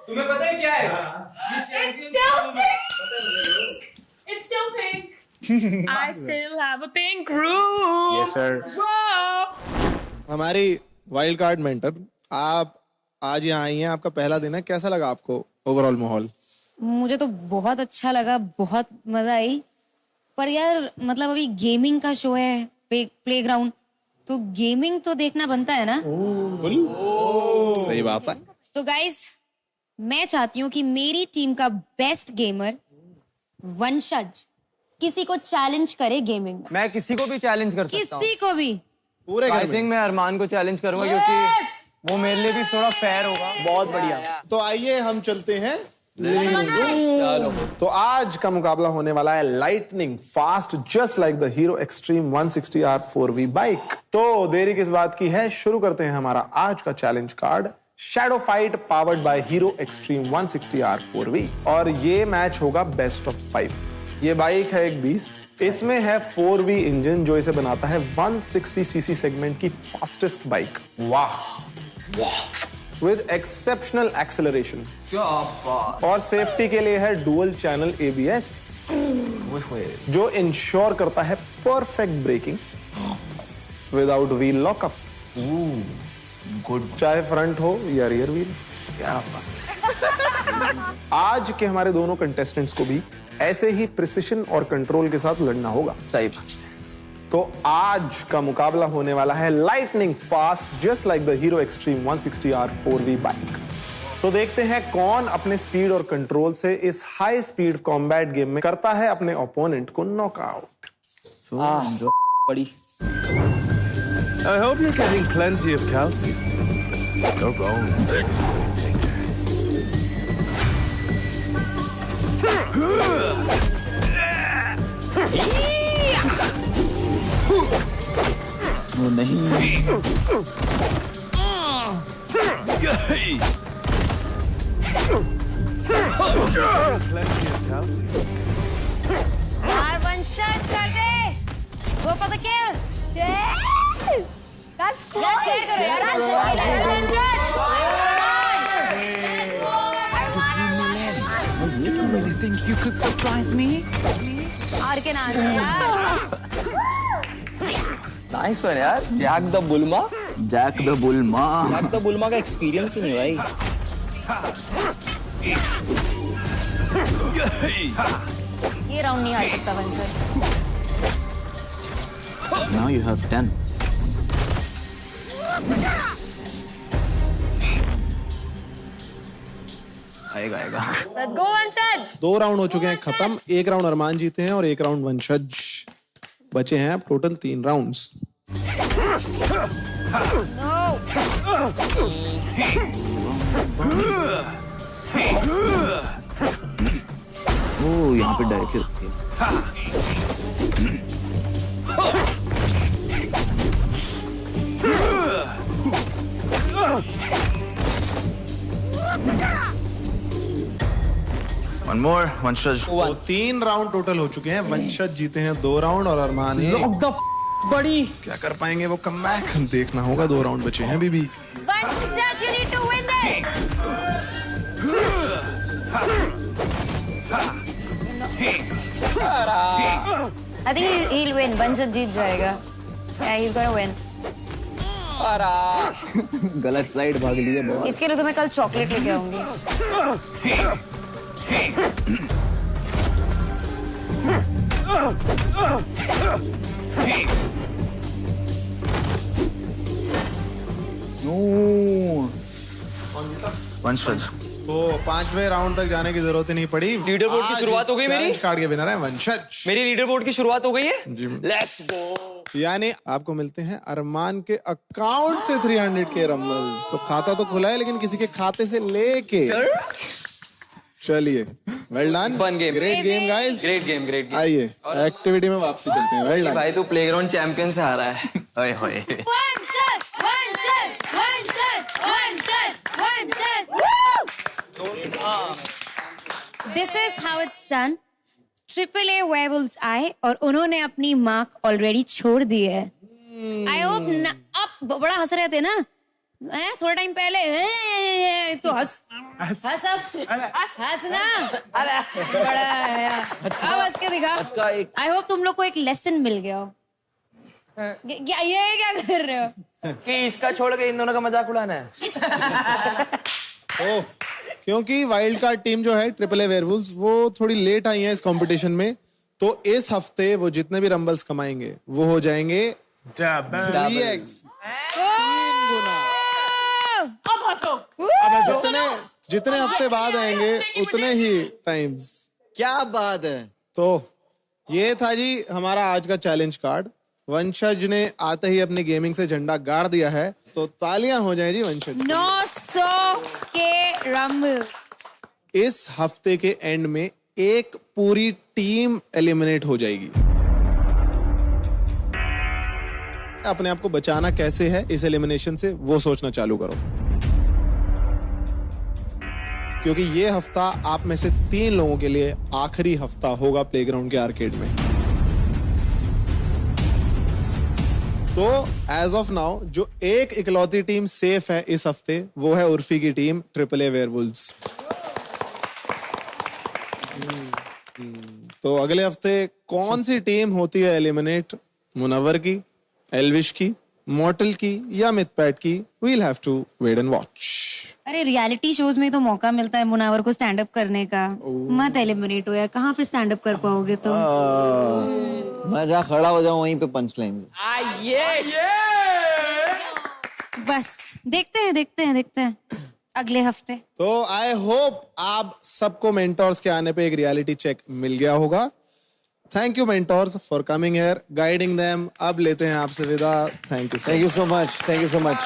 तुम्हें पता है क्या है? It's still pink. I still have a pink room. Yes, sir. Whoa. हमारी वाइल्ड कार्ड मेंटर, आप आज यहाँ आई हैं, आपका पहला दिन है, कैसा लगा आपको ओवरऑल माहौल? मुझे तो बहुत अच्छा लगा, बहुत मजा आई। पर यार मतलब अभी गेमिंग का शो है, प्लेग्राउंड, तो गेमिंग तो देखना बनता है ना। सही बात है। तो गाइस, मैं चाहती हूँ कि मेरी टीम का बेस्ट गेमर वंशज किसी को चैलेंज करे गेमिंग में। मैं किसी को भी चैलेंज कर सकता हूँ। किसी को भी। पूरे आई थिंक मैं अरमान को चैलेंज करूंगा क्योंकि वो मेरे लिए भी थोड़ा फेयर होगा। बहुत बढ़िया। तो आइए हम चलते हैं लिविंग रूम। तो आज का मुकाबला होने वाला है lightning fast just like the hero extreme 160R 4V bike. तो देरी किस बात की है, शुरू करते हैं हमारा आज का challenge card, shadow fight powered by hero extreme 160R 4V। और ये मैच होगा बेस्ट ऑफ 5। ये बाइक है एक बीस्ट, इसमें है 4V इंजन जो इसे बनाता है 160cc सेगमेंट की फास्टेस्ट बाइक। वाह विद एक्सेप्शनल एक्सेलरेशन। क्या बात। और सेफ्टी के लिए है डुअल चैनल ABS जो इंश्योर करता है perfect braking without wheel lockup. Good, चाहे फ्रंट हो या रियर व्हील। क्या बात। आज के हमारे दोनों कंटेस्टेंट्स को भी ऐसे ही प्रिसिशन और कंट्रोल के साथ लड़ना होगा। सही। तो आज का मुकाबला होने वाला है lightning fast just like the hero extreme 160R 4V bike. तो देखते हैं कौन अपने स्पीड और कंट्रोल से इस हाई स्पीड कॉम्बैट गेम में करता है अपने ओपोनेंट को नॉकआउट। बड़ी। I hope you're getting plenty of calcium. You're wrong. वो नहीं। वंशज कर दे, go for the kill. That's cool. यार cheer करो यार। You really think you could surprise me? हार के ना जाए यार। नाइस वन यार। Jack the Bulma. Jack the Bulma. Jack the Bulma का एक्सपीरियंस ही नहीं भाई। ये राउंड नहीं हार सकता वंशज। Now you have 10. आएगा आएगा। Let's go, वंशज। 2 राउंड हो चुके हैं खत्म, 1 राउंड अरमान जीते हैं और 1 राउंड वंशज। बचे हैं अब टोटल 3 राउंड्स। ओह यहाँ पे डायरेक्ट रखिए। One more, वंशज। तो 3 राउंड टोटल हो चुके हैं, वंशज जीते हैं 2 राउंड और अरमान लॉक द बड़ी। क्या कर पाएंगे वो कमबैक, हम देखना होगा। 2 राउंड बचे हैं बीबी। वंशज, you need to win this. I think he'll win. वंशज जीत जाएगा। Yeah, he's gonna win. गलत साइड भाग लिए बहुत। इसके लिए तो मैं कल चॉकलेट लेके आऊंगी। वंशज। तो 5वें राउंड तक जाने की जरूरत ही नहीं पड़ी। लीडर बोर्ड की शुरुआत हो गई मेरी। कार्ड के विनर है वंशज। मेरी लीडर बोर्ड की शुरुआत हो गई है। Let's go. यानी आपको मिलते हैं अरमान के अकाउंट से 300 के रंबल्स। तो खाता तो खुला है लेकिन किसी के खाते से लेके। चलिए, well done, fun game, great game guys, great game, great game. आइए एक्टिविटी में वापसी करते हैं। वेल डन भाई, तू प्लेग्राउंड चैंपियन से आ रहा है। ओए होए। This is how it's done. AAA Werewolves आए और उन्होंने अपनी मार्क ऑलरेडी छोड़ दी है। आई होप आप बड़ा हंस रहे थे ना थोड़ा टाइम पहले, तो हंस ना बड़ा अब हंस के दिखा। आई होप तुम लोग को एक लेसन मिल गया हो। ये क्या कर रहे हो कि इसका छोड़ के इन दोनों का मजाक उड़ाना है। क्योंकि वाइल्ड कार्ड टीम जो है AAA वेयरवुल्व्स वो थोड़ी लेट आई है इस कंपटीशन में, तो इस हफ्ते वो जितने भी रंबल्स कमाएंगे वो हो जाएंगे 3x, 3 गुना। जितने हफ्ते बाद आएंगे उतने ही टाइम्स। क्या बात है। तो ये था जी हमारा आज का चैलेंज कार्ड। वंशज ने आते ही अपनी गेमिंग से झंडा गाड़ दिया है, तो तालियां हो जाए जी वंशज। 900 के रंबल। इस हफ्ते के एंड में एक पूरी टीम एलिमिनेट हो जाएगी। अपने आप को बचाना कैसे है इस एलिमिनेशन से, वो सोचना चालू करो, क्योंकि ये हफ्ता आप में से 3 लोगों के लिए आखिरी हफ्ता होगा प्लेग्राउंड के आर्केड में। तो एज ऑफ नाउ जो एक इकलौती टीम सेफ है इस हफ्ते वो है उर्फी की टीम AAA वेयरवुल्व्स। तो अगले हफ्ते कौन सी टीम होती है एलिमिनेट, मुनव्वर की, एल्विश की, मॉर्टल की या मिथपैट की? We'll have to wait and watch. अरे रियलिटी शोज में तो मौका मिलता है मुनावर को स्टैंड अप करने का। मत एलिमिनेट हो यार, कहाँ फिर स्टैंड अप कर पाओगे तुम? मैं जहाँ खड़ा हो जाऊँ वहीं पे पंच लेंगे। बस देखते हैं अगले हफ्ते। तो आई होप आप सबको मेंटोर्स के आने पे एक रियलिटी चेक मिल गया होगा। Thank you mentors for coming here, guiding them. अब लेते हैं आपसे विदा। Thank you so much. Thank you so much.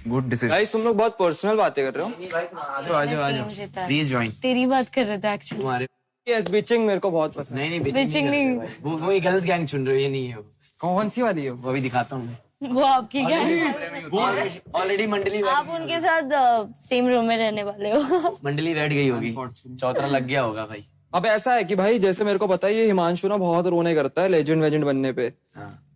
Good decision. Guys, तुम लोग बहुत पर्सनल बातें कर रहे हो। आजो प्लीज ज्वाइन। तेरी बात कर रहे थे एक्चुअली। तुम्हारे यस, बिचिंग मेरे को बहुत पसंद है। नहीं बिचिंग नहीं। वो गलत गैंग चुन रहे हो, ये नहीं है। कौन सी वाली है? वो अभी दिखाता हूँ। वो आपकी क्या है? ऑलरेडी मंडली आप उनके साथ सेम रूम में रहने वाले हो। मंडली बैठ गई होगी, चौतरा लग गया होगा भाई। अब ऐसा है कि भाई जैसे मेरे को पता है ये हिमांशु ना बहुत रोने करता है लेजेंड वेजेंड बनने पे।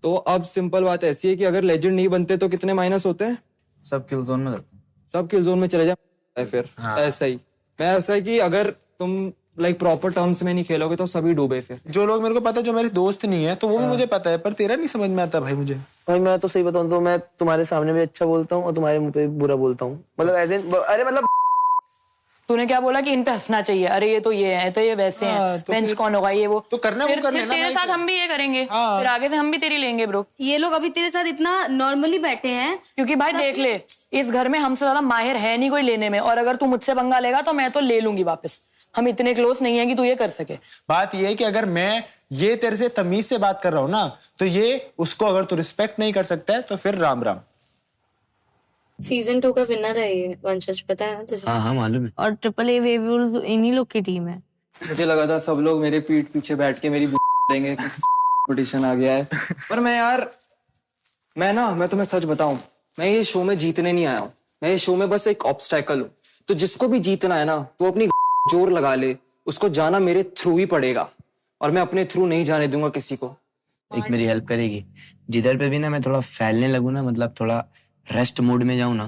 तो अब सिंपल बात ऐसी है कि अगर लेजेंड नहीं बनते तो कितने माइनस होते हैं? सब किल जोन में करते हैं। सब किल जोन में चले जाए फिर। ऐसा ही मैं ऐसा है कि अगर तुम लाइक प्रॉपर टर्म्स में नहीं खेलोगे तो सभी डूबे फिर। जो लोग मेरे को पता है जो मेरे दोस्त नहीं है तो वो भी मुझे पता है, पर तेरा नहीं समझ में आता भाई मुझे। भाई मैं तो सही बताऊं तो मैं तुम्हारे सामने भी अच्छा बोलता हूँ और तुम्हारे मुंह पे बुरा बोलता हूँ। मतलब ऐसे अरे मतलब तूने क्या बोला कि इन पे हंसना चाहिए? अरे ये तो ये है, तो ये वैसे हैं, तो बेंच फिर- कौन होगा, ये वो तो करना फिर, वो कर फिर लेना तेरे भाई साथ फिर। हम भी ये करेंगे। हाँ। फिर आगे से हम भी तेरी लेंगे ब्रो, ये लोग अभी तेरे साथ इतना नॉर्मली बैठे हैं क्योंकि भाई देख ले इस घर में हमसे ज्यादा माहिर है नहीं कोई लेने में, और अगर तू मुझसे पंगा लेगा तो मैं तो ले लूंगी वापस। हम इतने क्लोज नहीं है कि तू ये कर सके। बात ये है कि अगर मैं ये तेरे से तमीज से बात कर रहा हूँ ना, तो ये उसको अगर तू रिस्पेक्ट नहीं कर सकता है तो फिर राम राम। सीजन 2 का विनर है ये वंशज, पता है ना तुझे? हाँ मालूम है। और AAA वेवुल्व्स इन्हीं लोग की टीम है। मुझे लगा था सब लोग मेरे पीठ पीछे बैठ के मेरी देंगे कि कंपटीशन आ गया है, पर मैं तुम्हें सच बताऊं, मैं ये शो में जीतने नहीं आया हूँ। मैं ये शो में बस एक ऑब्स्टेकल हूँ। तो जिसको भी जीतना है ना वो अपनी जोर लगा ले, उसको जाना मेरे थ्रू ही पड़ेगा, और मैं अपने थ्रू नहीं जाने दूंगा किसी को। एक मेरी हेल्प करेगी? जिधर पे भी ना मैं थोड़ा फैलने लगूं ना, मतलब थोड़ा रेस्ट मोड में जाऊं ना,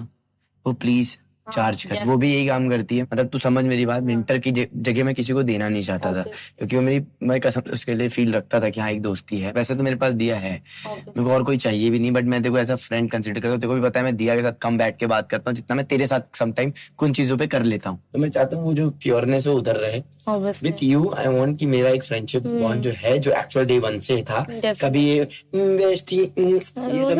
वो प्लीज चार्ज कर, वो भी यही काम करती है। मतलब तू समझ मेरी बात, विंटर की जगह मैं किसी को देना नहीं चाहता था, क्योंकि वो मैं कसम उसके लिए फील रखता था कि हाँ एक दोस्ती है। वैसे तो मेरे पास दिया है, मेरे को और कोई चाहिए भी नहीं, बट मैं देखो एज अ फ्रेंड कंसिडर करता हूँ। तेरे को भी पता है मैं दिया के साथ कम बैठ के बात करता हूँ जितना मैं तेरे साथ समटाइम कुछ चीजों पे कर लेता हूँ। तो मैं चाहता हूँ वो जो प्योरनेस है उधर रहे विथ यू। आई वांट कि मेरा एक फ्रेंडशिप बॉन्ड जो है, जो एक्चुअल डे 1 से था, कभी ये सब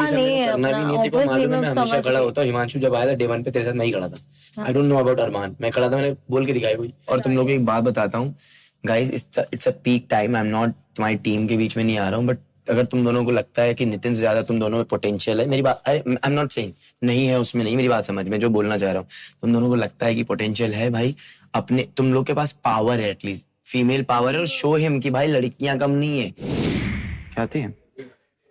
नहीं करना भी नहीं। देखो मालूम है मैं हमेशा खड़ा होता हूँ। हिमांशु जब आया था डे 1 पे तेरे साथ नहीं खड़ा था। आई डोंट नो अबाउट अरमान, मैं खड़ा था, मैंने बोल के दिखाई कोई। और तुम लोगों को एक बात बताता हूँ guys, it's a peak time. I am not तुम्हारी टीम के बीच में नहीं आ रहा हूँ, बट अगर तुम दोनों को लगता है कि नितिन से ज्यादा तुम दोनों में पोटेंशियल है, मेरी बात आई एम नॉट सेइंग नहीं है, उसमें नहीं, मेरी बात समझ, मैं जो बोलना चाह रहा हूँ, तुम दोनों को लगता है कि पोटेंशियल है भाई, अपने तुम लोग के पास पावर है, एटलीस्ट फीमेल पावर है, और शो हिम कि भाई लड़कियां कम नहीं है। क्या थी?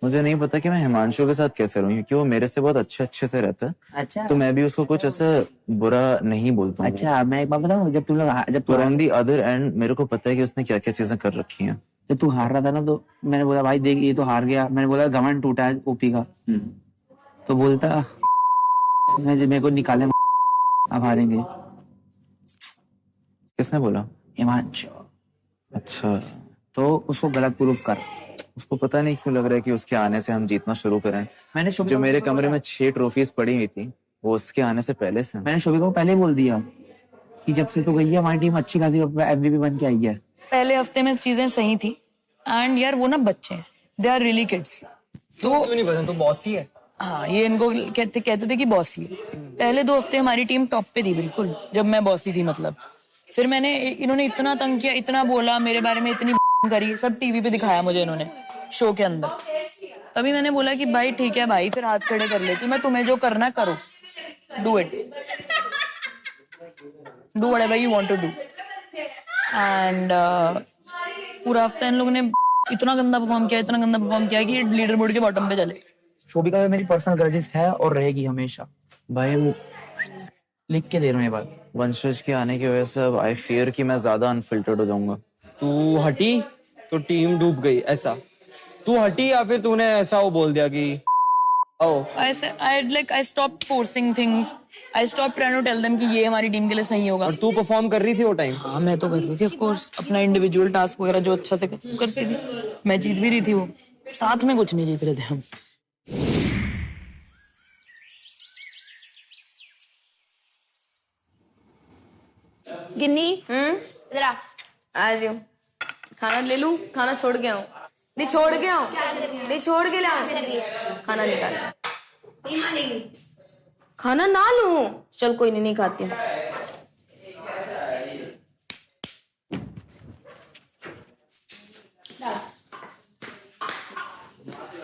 मुझे नहीं पता कि मैं हिमांशु के साथ कैसे रहूं, क्योंकि वो मेरे से बहुत अच्छे से रहता है। अच्छा, तो मैं भी उसको कुछ ऐसा बुरा नहीं बोलता हूँ। अच्छा, मैं एक बात बताऊं, जब तुम लोग जब ऑन दी अदर एंड मेरे को पता है कि उसने क्या क्या चीजें कर रखी हैं। जब तू हार रहा था ना, तो मैंने बोला भाई देख ये तो हार गया, मैंने बोला घमंड टूटा है ओपी का, तो बोलता मेरे को निकाले, अब हारेंगे। किसने बोला? हिमांशु। अच्छा, तो उसको गलत प्रूफ कर। उसको पता नहीं क्यों लग रहा है कि उसके आने से हम जीतना शुरू करें। मैंने जो मेरे कमरे में 6 ट्रॉफीज पड़ी हुई थी वो उसके आने से पहले से। मैंने शोभिका को पहले ही बोल दिया कि जब से तो गई है हमारी टीम अच्छी खासी एमवीपी बन के आई है। पहले हफ्ते में चीजें सही थी, एंड यार वो ना बच्चे हैं, दे आर रियली किड्स। तो क्यों नहीं पसंद? तो बॉसी है। हाँ, ये इनको कहते थे कि बॉसी है। पहले 2 हफ्ते हमारी टीम टॉप पे थी बिल्कुल, जब मैं बॉसी थी मतलब। फिर इन्होंने इतना तंग किया, इतना बोला मेरे बारे में, इतनी करी, सब टीवी पे दिखाया मुझे इन्होंने शो के अंदर। तभी मैंने बोला कि भाई ठीक है भाई, फिर हाथ खड़े कर लेती, मैं तुम्हें जो करना करो, do it, do whatever you want to do. And पूरा हफ्ता इन लोगों ने इतना गंदा परफॉर्म किया कि लीडर बोर्ड के बॉटम पे चले। शोभिका में मेरी पर्सनल ग्रजेस है और रहेगी हमेशा। भाई लिख के दे रहा हूँ ये बात। वंशज के आने की वजह से अब आई फियर कि मैं ज्यादा अनफिल्टर्ड हो जाऊंगा। तू हटी तो टीम डूब गई, ऐसा? तू हटी या फिर तूने ऐसा वो बोल दिया कि I stopped forcing things. I stopped trying to tell them कि ये हमारी टीम के लिए सही होगा। और तू परफॉर्म कर रही थी वो टाइम? हाँ, मैं तो कर रही थी ऑफ कोर्स, अपना इंडिविजुअल टास्क वगैरह जो अच्छा से करती थी। मैं जीत भी रही थी, वो साथ में कुछ नहीं जीत रहे थे हम। गिन्नी, इधर आ रही हूँ। खाना ले लूं? खाना छोड़ के आऊं? नहीं छोड़ के आऊं? नहीं छोड़ के लाऊं? खाना निकाल। खाना ना लूं? चल कोई नहीं खाती हूँ।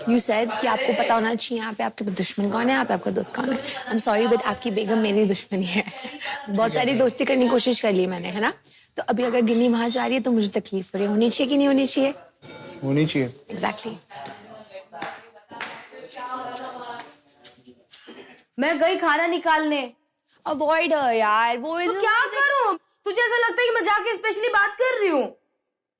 You said कि आपको पता होना चाहिए यहाँ पे आपके दुश्मन कौन है, यहाँ पे आपका दोस्त कौन है। I'm sorry but आपकी बेगम मेरी दुश्मनी है। बहुत सारी दोस्ती करने की कोशिश कर ली मैंने, है ना। तो अभी अगर गिन्नी वहां जा रही है तो मुझे तकलीफ हो रही है। होनी चाहिए कि नहीं होनी चाहिए? होनी चाहिए। Exactly. मैं गई खाना निकालने। Avoid her यार, वो तो क्या करूं? तुझे ऐसा लगता है कि मैं जाके स्पेशली बात कर रही हूँ?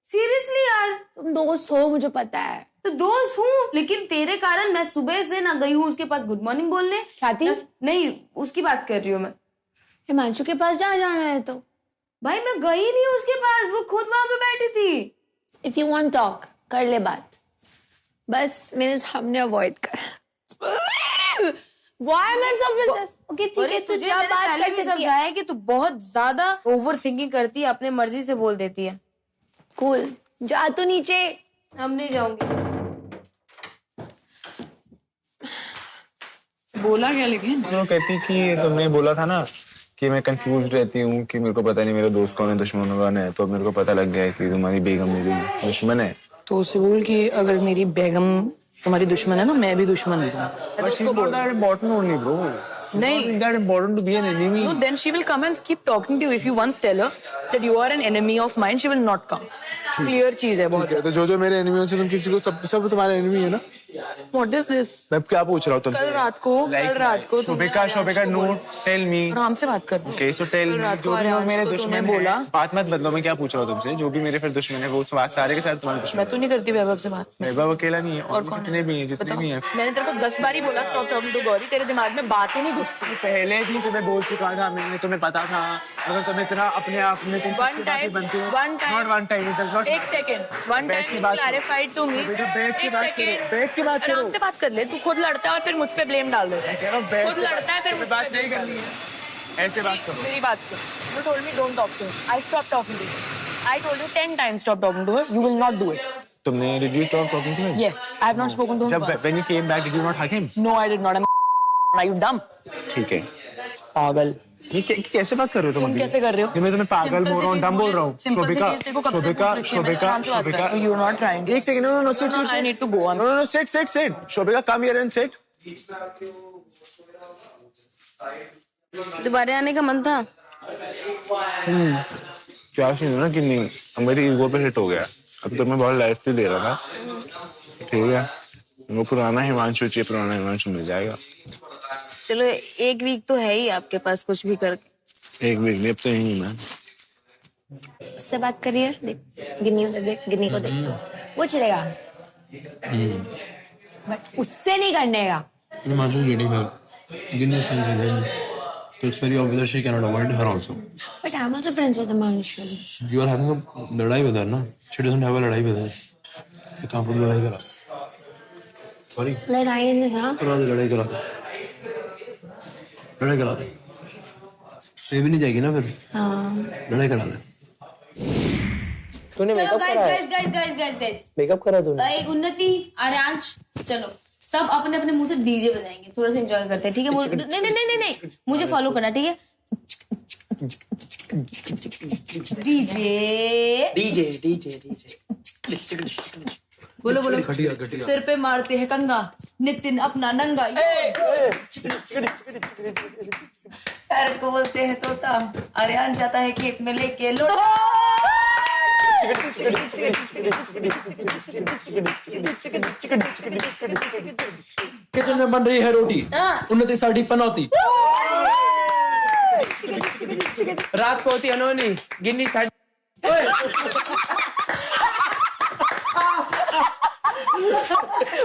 सीरियसली यार, तुम दोस्त हो मुझे पता है। तो दोस्त हूँ, लेकिन तेरे कारण मैं सुबह से ना गई हूँ उसके पास गुड मॉर्निंग बोलने। ख्याति? नहीं, उसकी बात कर रही हूँ मैं। हिमांशु के पास जहाँ जाना है तो भाई मैं गई नहीं उसके पास, वो खुद वहां पे बैठी थी। If you want talk, कर ले बात, बस मेरे सामने अवॉइड कर। Why am I so business? Okay, ठीक है, तू जा बात कर सकती है। है कि तू बहुत ज्यादा ओवर थिंकिंग करती है, अपने मर्जी से बोल देती है। Cool, जा तो नीचे। हम नहीं जाऊंगी। बोला क्या लेकिन? वो कहती कि तुमने बोला था ना कि मैं कंफ्यूज रहती हूँ कि मेरे को पता नहीं मेरा दोस्त कौन है, दुश्मन कौन है, तो मेरे को पता लग गया है कि तुम्हारी बेगम मेरी दुश्मन है। तो उसे बोल कि अगर मेरी बेगम तुम्हारी दुश्मन है ना, मैं भी दुश्मन हूँ। But she's not that important only, bro. नहीं, that important to be an enemy. No, then she will come and keep talking to you. If you once tell her that you are an enemy of mine, she will not come. Clear चीज है बहुत। तो जो मेरे एनिमी से तुम किसी को सब तुम्हारे एनिमी है ना? What is this? मैं क्या पूछ रहा हूँ तुमसे? कल रात को शोभिका नो टेल मी। आराम से बात कर। ओके सो टेल मी, जो भी लोग मेरे दुश्मन बोला बात मत बदलो। मैं क्या पूछ रहा हूँ तुमसे, जो भी मेरे फिर दुश्मन है वो सारे के साथ तुम्हारे दुश्मन। मैं तो नहीं करती वैभव से बात। वैभव अकेला नहीं है, और कौन जितने भी हैं मैंने तेरे को 10 बार ही बोला स्टॉप टॉकिंग टू गौरी, तेरे दिमाग में बात ही नहीं घुसती। पहले भी तुम्हें बोल चुका था मैंने, तुम्हें पता था अगर तुम इतना अपने आप में तुम वन टाइम एक second one time clarified to me. बैठ की बात करो। आराम से बात कर ले, तू खुद लड़ता है और फिर मुझ पे ब्लेम डाल देता है। खुद लड़ता है फिर मुझ बात पे नहीं करनी है, ऐसे बात करो। मेरी बात कर। You told me don't talk to him. I stopped talking to him. I told you 10 times stop talking to her. You will not do it. तुमने did you stop talking to him? Yes, I have not spoken to him. जब when you came back did you not hug him? No, I did not. Are you dumb? ठीक है। पागल। ये कैसे बात कर रहे हो तुम? कैसे कर रहे हो? मैं तुम्हें पागल बोल रहा हूँ, डम बोल रहा हूँ। Shobhika. You are not trying. एक second, no, sit. I need to go on. No, sit. Shobhika, come here and sit. दोबारा आने का मन था। क्या सीन है ना कि नहीं, मेरी ईगो पे हिट हो गया। अब तो मैं बहुत लाइफ दे रहा था, ठीक है। वो पुराना हिमांशु चाहिए, पुराना हिमांशु मिल जाएगा। चलो एक वीक तो है ही आपके पास, कुछ भी कर। एक वीक नहीं, अब तो यही मैं। उससे बात करिए, देख गिन्नी उधर देख, गिन्नी को देख, वो चलेगा बट उससे नहीं करने का। Himanshu is dating her. Ginny is friends with him. So it's very obvious that she cannot avoid her also. But I'm also friends with Himanshu. You are having a लड़ाई with her, ना? She doesn't have a लड़ाई with her. ये कहाँ पर लड़ाई करा? Sorry. लड़ाई नहीं हाँ? करा दे, लड़ाई करा दे। से भी नहीं जाएगी ना फिर? हाँ। लड़ाई करा दे। तूने मेकअप करा है? गाइस मेकअप करा तूने? भाई उन्नति, आर्यांश, चलो सब अपने अपने मुंह से डीजे बजाएंगे, थोड़ा सा एंजॉय करते हैं, ठीक है? नहीं, मुझे फॉलो करना, ठीक है? डीजे बोलो सिर पे मारते हैं कंगा, नितिन अपना नंगा, पैरट को बोलते हैं तोता, आर्यान जाता है खेत में लेके लोटा। किचन में बन रही है रोटी, उन्नति साड़ी पनौती। रात को होती अनोनी, गिन्नी साड़ी।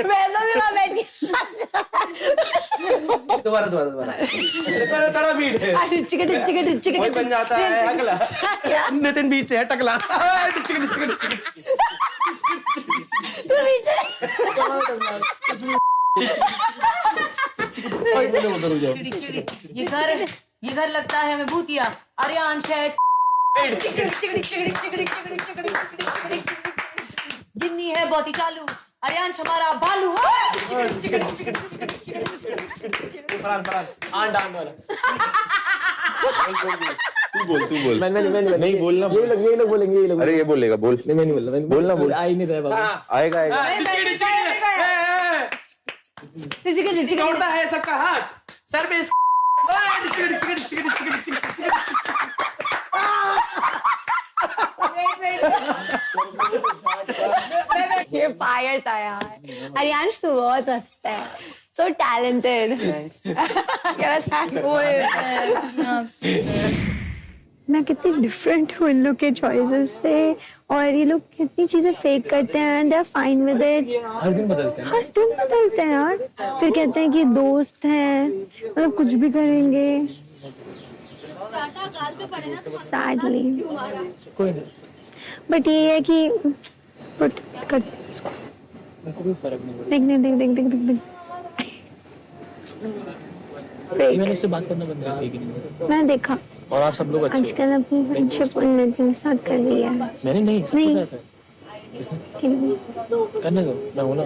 मैं तो भी वहाँ बैठ गई। दोबारा तड़ा बीट है। चिकन बन जाता है अगला। नितिन बीच से है टकला। ये घर लगता है हमें भूतिया, आर्यांश है गिन्नी है बहुत चालू, आर्यांश हमारा बालू। तू बोल। नहीं बोलना, ये लोग बोलेंगे। अरे ये बोलेगा, बोल। मैं नहीं बोलना, बोल। आ ही नहीं रहा बाबा। आएगा। दौड़ता है सबका हाथ सर में। ये फायर था यार। आर्यांश तो बहुत हंसता है, सो टैलेंटेड। मैं कितनी डिफरेंट हूँ इन लोग के चॉइसेस से, और ये लोग कितनी चीजें फेक करते हैं, they are fine with it. हर दिन बदलते हैं यार। फिर कहते हैं कि दोस्त हैं, मतलब कुछ भी करेंगे। सैडली कोई नहीं, बट ये है कि उनको भी फर्क नहीं देख मैंने उससे बात करना बंद कर दी। मैं देखा, और आप सब लोग अच्छे आजकल अपनी फ्रेंडशिप उन्नति के साथ कर रही है। मैंने नहीं करने दो, मैं बोला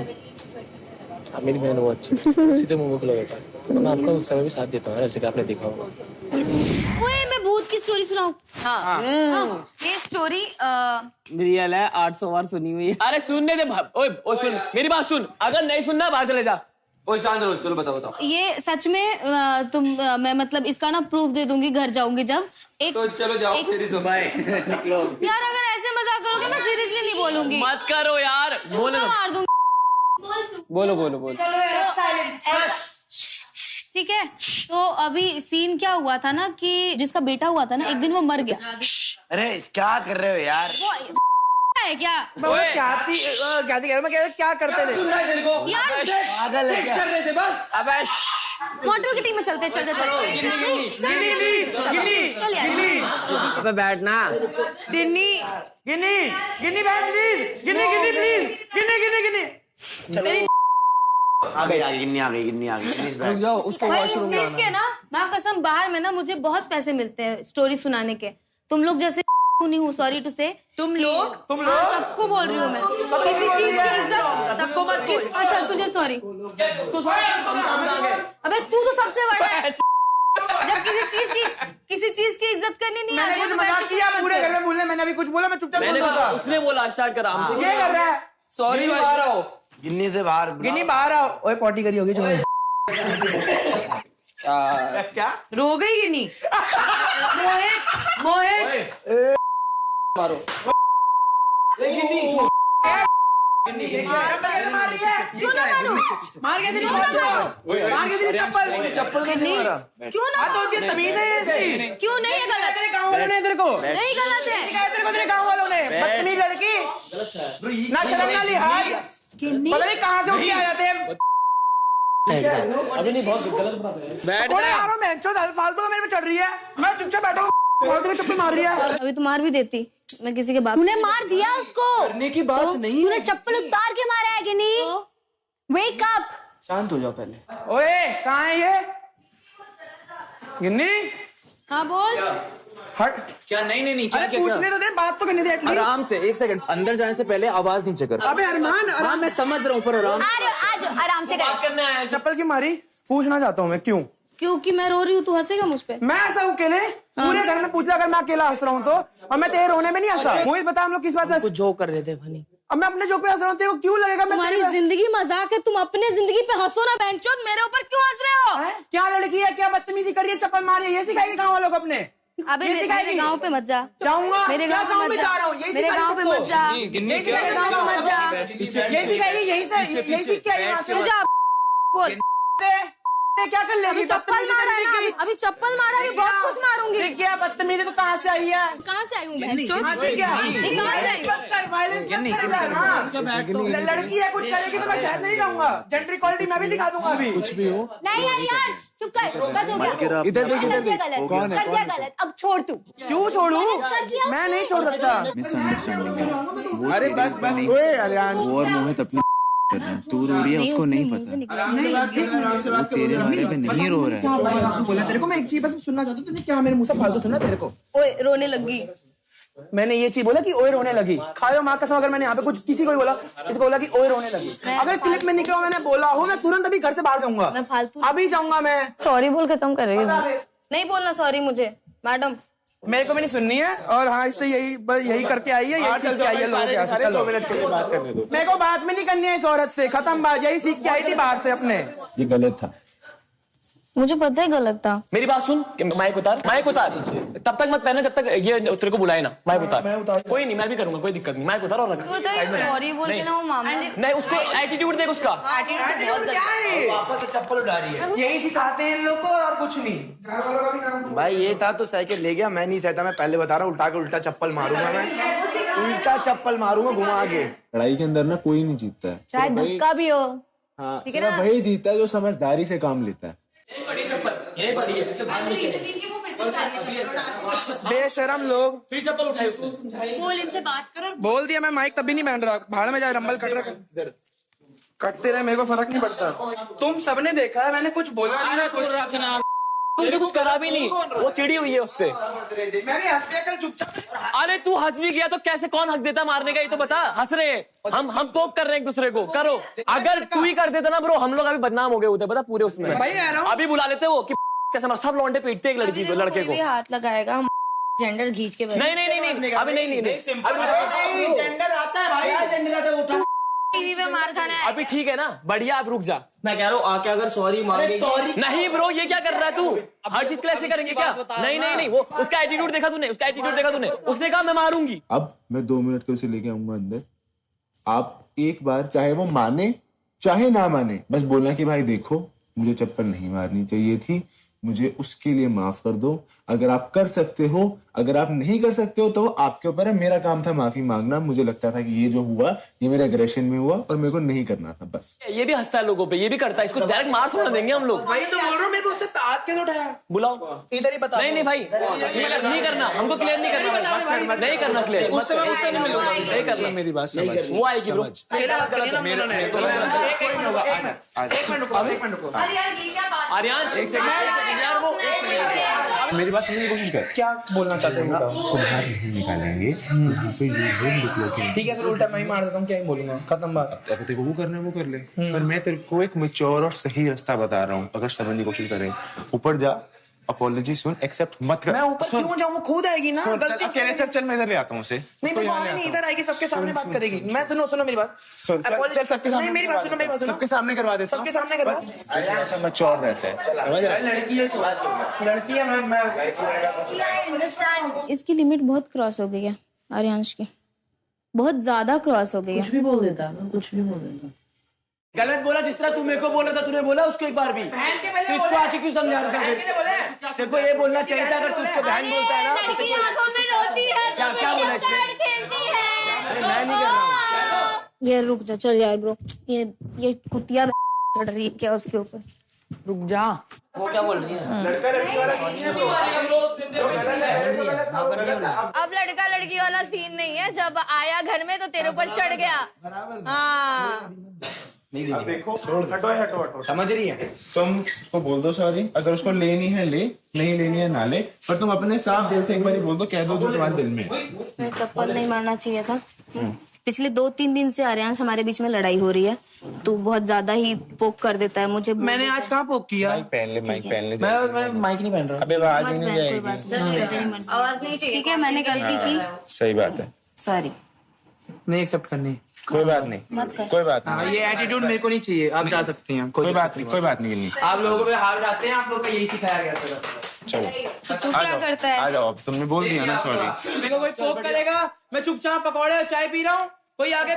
आप मेरी बहन हो अच्छी, सीधे मुंह को लगाता है। मैं आपका उस समय भी साथ देता हूँ, जैसे कि आपने देखा होगा। ओए मैं भूत की स्टोरी सुनाऊं? हाँ। ये स्टोरी रियल है, 800 बार सुनी हुई है। अरे सुनने दे। ओए सुन, मेरी बात सुन, अगर नहीं सुनना बाहर चले जा। ओए शांत रहो, चलो बताओ। ये सच में मैं मतलब इसका ना प्रूफ दे दूंगी घर जाऊंगी जब। तो चलो जाओ, निकलो यार, अगर ऐसे मजाक करोगे मैं सीरियसली नहीं बोलूंगी। मत करो यार, बोले मार दूंगी बोलो बोलो बोलो। ठीक है, तो अभी सीन क्या हुआ था ना कि जिसका बेटा हुआ था ना, एक दिन वो मर गया। अरे क्या कर रहे हो यार? है क्या? क्या करते थे यार पागल है क्या? कर रहे थे बस। अबे मॉडल की टीम में चलते चल अबे बैठना। गिन्नी गिन्नी बैठ प्लीज। Ginni please. आ गई गिन्नी आ गई प्लीज बैठ जाओ उसको भाई, इस चीज के ना, मैं कसम, बाहर में ना मुझे बहुत पैसे मिलते हैं स्टोरी सुनाने के। तुम लोग जैसे नहीं हूँ, सॉरी टू से। तुम लोग सबको बोल रही हूँ मैं, किसी चीज की इज्जत सबको मत किस। अच्छा तुझे सॉरी, अबे तू तो सबसे बड़ा है। जब किसी चीज की इज्जत करनी नहीं आती है तो मजाक किया पूरे घर में बोलने। मैंने अभी कुछ बोला? मैं चुपचाप बोल रहा था। उसने बोला स्टार्ट करा हमसे। ये कर रहा है। सॉरी बाहर आओ। गिन्नी से बाहर गिन्नी बाहर आओ। ओए पॉटी करी होगी जो क्या रो गई गिन्नी? मोहित मारो मार रही है। क्यों ना मारूं? मार के तेरी चप्पल कैसे मारा? क्यों ना? तो ये तमीज है इसकी। क्यों नहीं? है गलत। तेरे गाँव वालों ने तेरे को नहीं गलत है। तेरे को तेरे गाँव वालों ने बदतमीज लड़की, ना शर्म ना लिहाज, पता नहीं कहाँ से उठ के आ जाते हैं। अभी नहीं, बहुत गलत बात है। बैठ कौन है यार? मैं फालतू मेरे पे चढ़ रही है। मैं चुपचाप बैठा हूँ, फालतू की चप्पल मार रही है। अभी तो मार भी देती मैं किसी के बात। तूने मार दिया उसको? करने की बात तो, नहीं। तूने चप्पल उतार के मारा है गिनी। Wake up. शांत हो जाओ पहले। ओए कहाँ है ये गिन्नी? हाँ बोल। हट। क्या? नहीं अरे पूछने तो दे, बात तो करने दे। आराम से, एक सेकंड। अंदर जाने से पहले आवाज नीचे कर। अबे अरमान, हाँ मैं समझ रहा हूँ पर आराम आज आराम से बात करने आया है। चप्पल क्यों मारी? पूछना चाहता हूँ मैं, क्यों? क्योंकि मैं रो रही हूँ, तू हंसेगा मुझ पे? मैं हंसा हूँ अकेले? पूरे घर में पूछ लिया अगर मैं अकेला हंस रहा हूँ तो, और मैं तेरे रोने में नहीं हंसा। मोहित बता हम लोग किस बात पे? कुछ जोक कर रहे थे फनी। अब मैं अपने जोक पे हंस रहा हूँ, तेरे को क्यों लगेगा? तुम्हारी जिंदगी मजाक है, तुम अपने जिंदगी पे हंसो ना बहनचोद, मेरे ऊपर क्यों हंस रहे हो? क्या लड़की है, क्या बदतमीजी कर रही है, चप्पल मारी है, ये सिखाएगी गाँव वालों को अपने? अबे मेरे गाँव पे मत जा। जाऊंगा। मेरे गाँव पे मत जा। मेरे गाँव पे मत जा। मेरे गाँव पे मत जा। यही सिखाएगी, यही सीख के आई वहाँ से। बोल क्या कर लेगी? अभी चप्पल मारा है ना, अभी चप्पल मारा है, बहुत कुछ मारूंगी। क्या बदतमीजी तो कहाँ से आई है? कहाँ से आई हूँ बहनचोद? कहाँ से आई? लड़की है, कुछ करेगी तो मैं सहन नहीं रहूंगा। जेंडर इक्वालिटी मैं भी दिखा दूंगा अभी। कुछ भी हो। नहीं यार चुप कर, बस हो गया। इधर देख, इधर देख। कौन है? कर दिया गलत, अब छोड़ तू। क्यों छोड़ू? मैं नहीं छोड़ सकता। अरे बस ओए अरियान। और मोहित अपनी कर रहे हैं। तू रो रही है, उसको नहीं पता। वो तेरे बारे में नहीं रो रहा है। बोला तेरे को, मैं एक चीज बस सुनना चाहता हूँ। तूने क्या मेरे मुंह से फालतू सुना? तेरे को ओए रोने लगी। मैंने ये चीज बोला कि ओए रोने लगी। खाओ माँ कसम, अगर मैंने यहाँ पे कुछ किसी को भी बोला, इसको बोला कि ओए रोने लगी, अगर क्लिप में निकला मैंने बोला हो, मैं तुरंत अभी घर से बाहर जाऊंगा। मैं फालतू अभी जाऊंगा मैं। सॉरी बोल खत्म कर रही हूँ। नहीं बोलना सॉरी मुझे मैडम। मेरे को भी नहीं सुननी है। और हाँ, इससे यही करके आई है, यही सीख के आई है लोगों के यहाँ से। चलो 2 मिनट के लिए बात करने दो। मेरे को बात में नहीं करनी है इस औरत से, खत्म बात। यही सीख के आई थी बाहर से अपने। ये गलत था। मुझे पता है गलत था। मेरी बात सुन, माइक उतार, माइक उतार। तब तक मत पहना जब तक ये तेरे को बुलाए ना। माइक उतार। कोई नहीं, मैं भी करूंगा, कोई दिक्कत नहीं। माइक उतार और रख। सॉरी बोल के ना वो मामा। नहीं, उसको एटीट्यूड देख उसका। वापस से चप्पल उड़ा रही है। यही सिखाते हैं इन लोग को और कुछ नहीं। भाई ये था तो साइकिल ले गया, मैं नहीं सहता। मैं पहले बता रहा हूँ, उठा के उल्टा चप्पल मारूंगा मैं। उल्टा चप्पल मारूंगा घुमा के। लड़ाई के अंदर ना कोई नहीं जीतता है। चाहे धक्का भी हो। हाँ, सिर्फ वही जीतता है जो समझदारी से काम लेता है। बेशरम लोग। फिर चप्पल उठाई उसने। बोल इनसे बात करो। बोल दिया मैं, माइक तभी नहीं पहन रहा। भाड़ में जाए रंबल कट रहा, कटते रहे, मेरे को फर्क नहीं पड़ता। तुम सबने देखा है, मैंने कुछ बोला नहीं ना। कुछ रखना, तुझे कुछ करा भी नहीं। वो चिड़ी हुई है उससे। मैं भी हंस गया, चल चुपचाप। अरे तू हंस भी गया तो कैसे, कौन हक देता मारने का? ये तो बता। हंस रहे हम पोक कर रहे हैं एक दूसरे को। करो, अगर तू ही कर देता ना ब्रो, हम लोग अभी बदनाम हो गए होते पता पूरे उसमें। अभी बुला लेते वो कि कैसे सब लौंडे पीटते एक लड़की को, लड़के को। हाथ लगाएगा जेंडर खींच के। नहीं अभी नहीं जेंडर आता है भाई, जेंडर आता है। उठा टीवी पे मार खाना है। अभी ठीक है ना, बढ़िया। आप रुक जा, मैं कह रहा हूँ आके अगर सॉरी मांगे। नहीं ब्रो, ये क्या कर रहा है तू? हर चीज के लिए ऐसे करेंगे क्या? नहीं वो उसका एटीट्यूड देखा तूने, उसने कहा मैं मारूंगी। अब मैं 2 मिनट के उसे लेके आऊंगा अंदर। आप एक बार चाहे वो माने चाहे ना माने, बस बोलना कि भाई देखो मुझे चप्पल नहीं मारनी चाहिए थी, मुझे उसके लिए माफ कर दो। अगर आप कर सकते हो, अगर आप नहीं कर सकते हो तो आपके ऊपर है। मेरा काम था माफी मांगना। मुझे लगता था कि ये जो हुआ ये मेरे एग्रेशन में हुआ और मेरे को नहीं करना था, बस। ये भी हंसता है लोगों पे, ये भी करता है। इसको डायरेक्ट मार थोड़ा देंगे हम लोग। भाई तो बोल रहा हूँ, मेरे को उससे हाथ कैसे उठाया? बुलाओ इधर ही बता। नहीं भाई, नहीं करना, हमको क्लियर नहीं करना, नहीं करना क्लियर। उस समय नहीं करना, मेरी बात समझ। वो आएगी ब्रो। आर्यन एक सेकंड यार, वो मेरी बात समझने की कोशिश कर। क्या बोलना चाहते हो बताओ। उसको बाहर नहीं निकालेंगे, यहाँ पे ये रूम निकलो। ठीक है, फिर उल्टा मैं ही मार देता हूँ, क्या ही बोलूंगा, खत्म बात। अगर तेरे को वो करना है वो कर ले, पर मैं तेरे को एक मैच्योर और सही रास्ता बता रहा हूँ। अगर समझने की कोशिश करें, ऊपर जा, अपॉलॉजी सुन, एक्सेप्ट मत कर। मैं ऊपर क्यों जाऊँ? खुद आएगी ना गलती। चल मैं इधर ले आता हूँ उसे। नहीं मेरे को आने नहीं, इधर आएगी, सबके सामने बात करेगी। मैं सुनो मेरी बात। चल सबके सामने। नहीं मेरी बात सुनो, सबके सामने करवा दे। सबके सामने करवा। अच्छा मैच्योर रहता है, समझ रहा है? लड़की है, मैं इसकी लिमिट बहुत क्रॉस हो गई है आर्यांश की, बहुत ज्यादा क्रॉस हो गई है। कुछ भी बोल देता है, कुछ भी बोल देता। गलत बोला जिस तरह तू मेरे को बोल रहा था, तूने बोला उसको एक बार भी। तो इसको आके क्यों समझा रहा था? तेरे को ये बोलना चाहिए था, अगर तू उसको बहन बोलता है ना। लड़की आंखों में रोती है तो क्या बोला इसने? खेलती है। मैं नहीं कर रहा हूँ। ये रुक जा, चल यार ब्रो, ये कुतिया चढ़ रही है क्या उसके ऊपर? रुक जा। वो क्या बोल रही है? लड़का लड़की वाला सीन है ब्रो। अब लड़का लड़की वाला सीन नहीं है, जब आया घर में तो तेरे ऊपर चढ़ गया। हाँ अब देखो, हटो। समझ रही है? तुम उसको बोल दो सॉरी, अगर उसको लेनी है ले, नहीं लेनी है ना ले, पर तुम अपने साफ दिल से एक बार बोल दो, कह दो जो तुम्हारे दिल में। मैं चप्पल नहीं मारना चाहिए था। पिछले 2-3 दिन से आर्यांश हमारे बीच में लड़ाई हो रही है, तू बहुत ज्यादा ही पोक कर देता है मुझे। मैंने आज कहाँ पोक किया? माइक पहन ले। मैं माइक नहीं पहन रहा। अबे आवाज ही नहीं जाएगी। आवाज नहीं चाहिए। ठीक है, मैंने गलती की, सही बात है, सॉरी। नहीं एक्सेप्ट करनी। कोई बात नहीं, कोई बात नहीं। ये एटीट्यूड मेरे को नहीं चाहिए, आप जा सकते हैं। कोई बात नहीं। आप लोगों पे हार आते हैं, आप लोग का यही सिखाया गया था। चलो तो तू क्या करता है? आ जाओ, अब तुमने बोल दिया ना सॉरी। मेरे को कोई पोक करेगा, मैं चुपचाप पकौड़े और चाय पी रहा हूँ, कोई आगे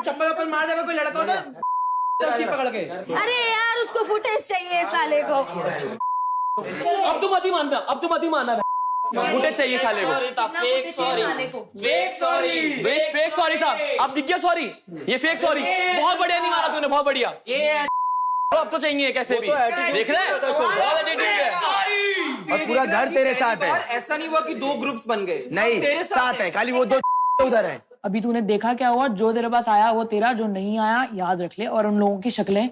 चप्पल मार देगा, कोई लड़का होता पकड़ के। अरे यार उसको फुटेज चाहिए साले को। अब तुम मत ही मानना, फुटेज चाहिए साले को। फेक सॉरी था, अब दिख गया सॉरी, ये फेक सॉरी। बहुत बढ़िया नहीं मारा तूने, बहुत बढ़िया। अब तो चाहिए कैसे भी, देख रहे हैं बहुत एटीट्यूड है। और पूरा घर तेरे साथ है। ऐसा नहीं हुआ कि 2 ग्रुप्स बन गए, नहीं तेरे साथ है, खाली वो 2 उधर है। अभी तूने देखा क्या हुआ? जो तेरे पास आया वो तेरा, जो नहीं आया याद रख ले, और उन लोगों की शक्लें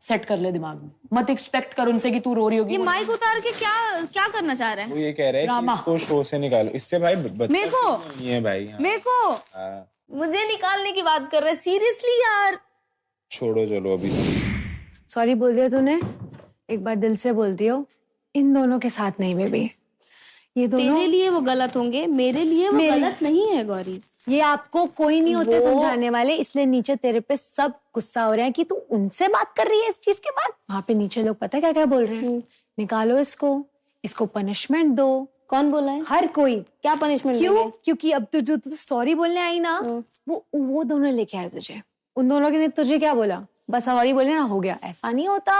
सेट कर ले दिमाग में। मत एक्सपेक्ट कर उनसे कि तू रो रही होगी। ये माइक उतार के क्या करना चाह रहे हैं? वो ये कह रहे हैं कि इसको शो से निकालो, इससे भाई मेरे को नहीं है भाई। मेरे को मुझे निकालने की बात कर रहे हैं, सीरियसली यार। छोड़ो चलो अभी। सॉरी बोल दिया तूने, एक बार दिल से बोल दियो। इन दोनों के साथ नहीं बेबी, ये दोनों तेरे लिए वो गलत होंगे, मेरे लिए वो गलत नहीं है गौरी। ये आपको कोई नहीं होते समझाने वाले, इसलिए नीचे तेरे पे सब गुस्सा हो रहा है कि तू उनसे बात कर रही है इस चीज के बाद। वहां पे नीचे लोग पता है क्या क्या बोल रहे हैं? निकालो इसको पनिशमेंट दो। कौन बोला है? हर कोई। क्या पनिशमेंट? क्यों? क्योंकि अब तू सॉरी बोलने आई ना, वो दोनों लेके आए तुझे। उन दोनों ने तुझे क्या बोला? बस सॉरी बोले ना, हो गया। ऐसा नहीं होता।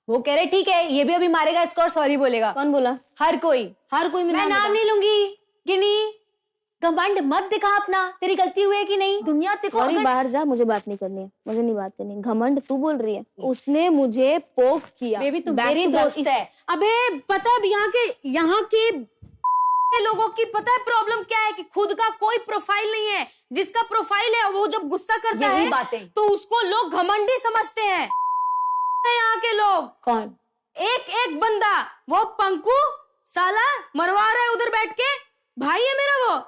वो कह रहे ठीक है, ये भी अभी मारेगा इसको और सॉरी बोलेगा। कौन बोला? हर कोई। मैं नाम नहीं लूंगी। गिनी, घमंड मत दिखा अपना, तेरी गलती हुई है कि नहीं? दुनिया तेरे को बाहर जा, मुझे बात नहीं करनी है, मुझे नहीं बात करनी। घमंड तू बोल रही है, उसने मुझे पोक किया। बेबी तू मेरी दोस्त है। अबे पता है यहाँ के लोगों की पता है प्रॉब्लम क्या है? कि खुद का कोई प्रोफाइल नहीं है। जिसका प्रोफाइल है वो जब गुस्सा करता है तो उसको लोग घमंडी समझते हैं। यहाँ के लोग कौन? एक बंदा, वो पंकु साला मरवा रहा है उधर बैठ के, भाई है मेरा वो।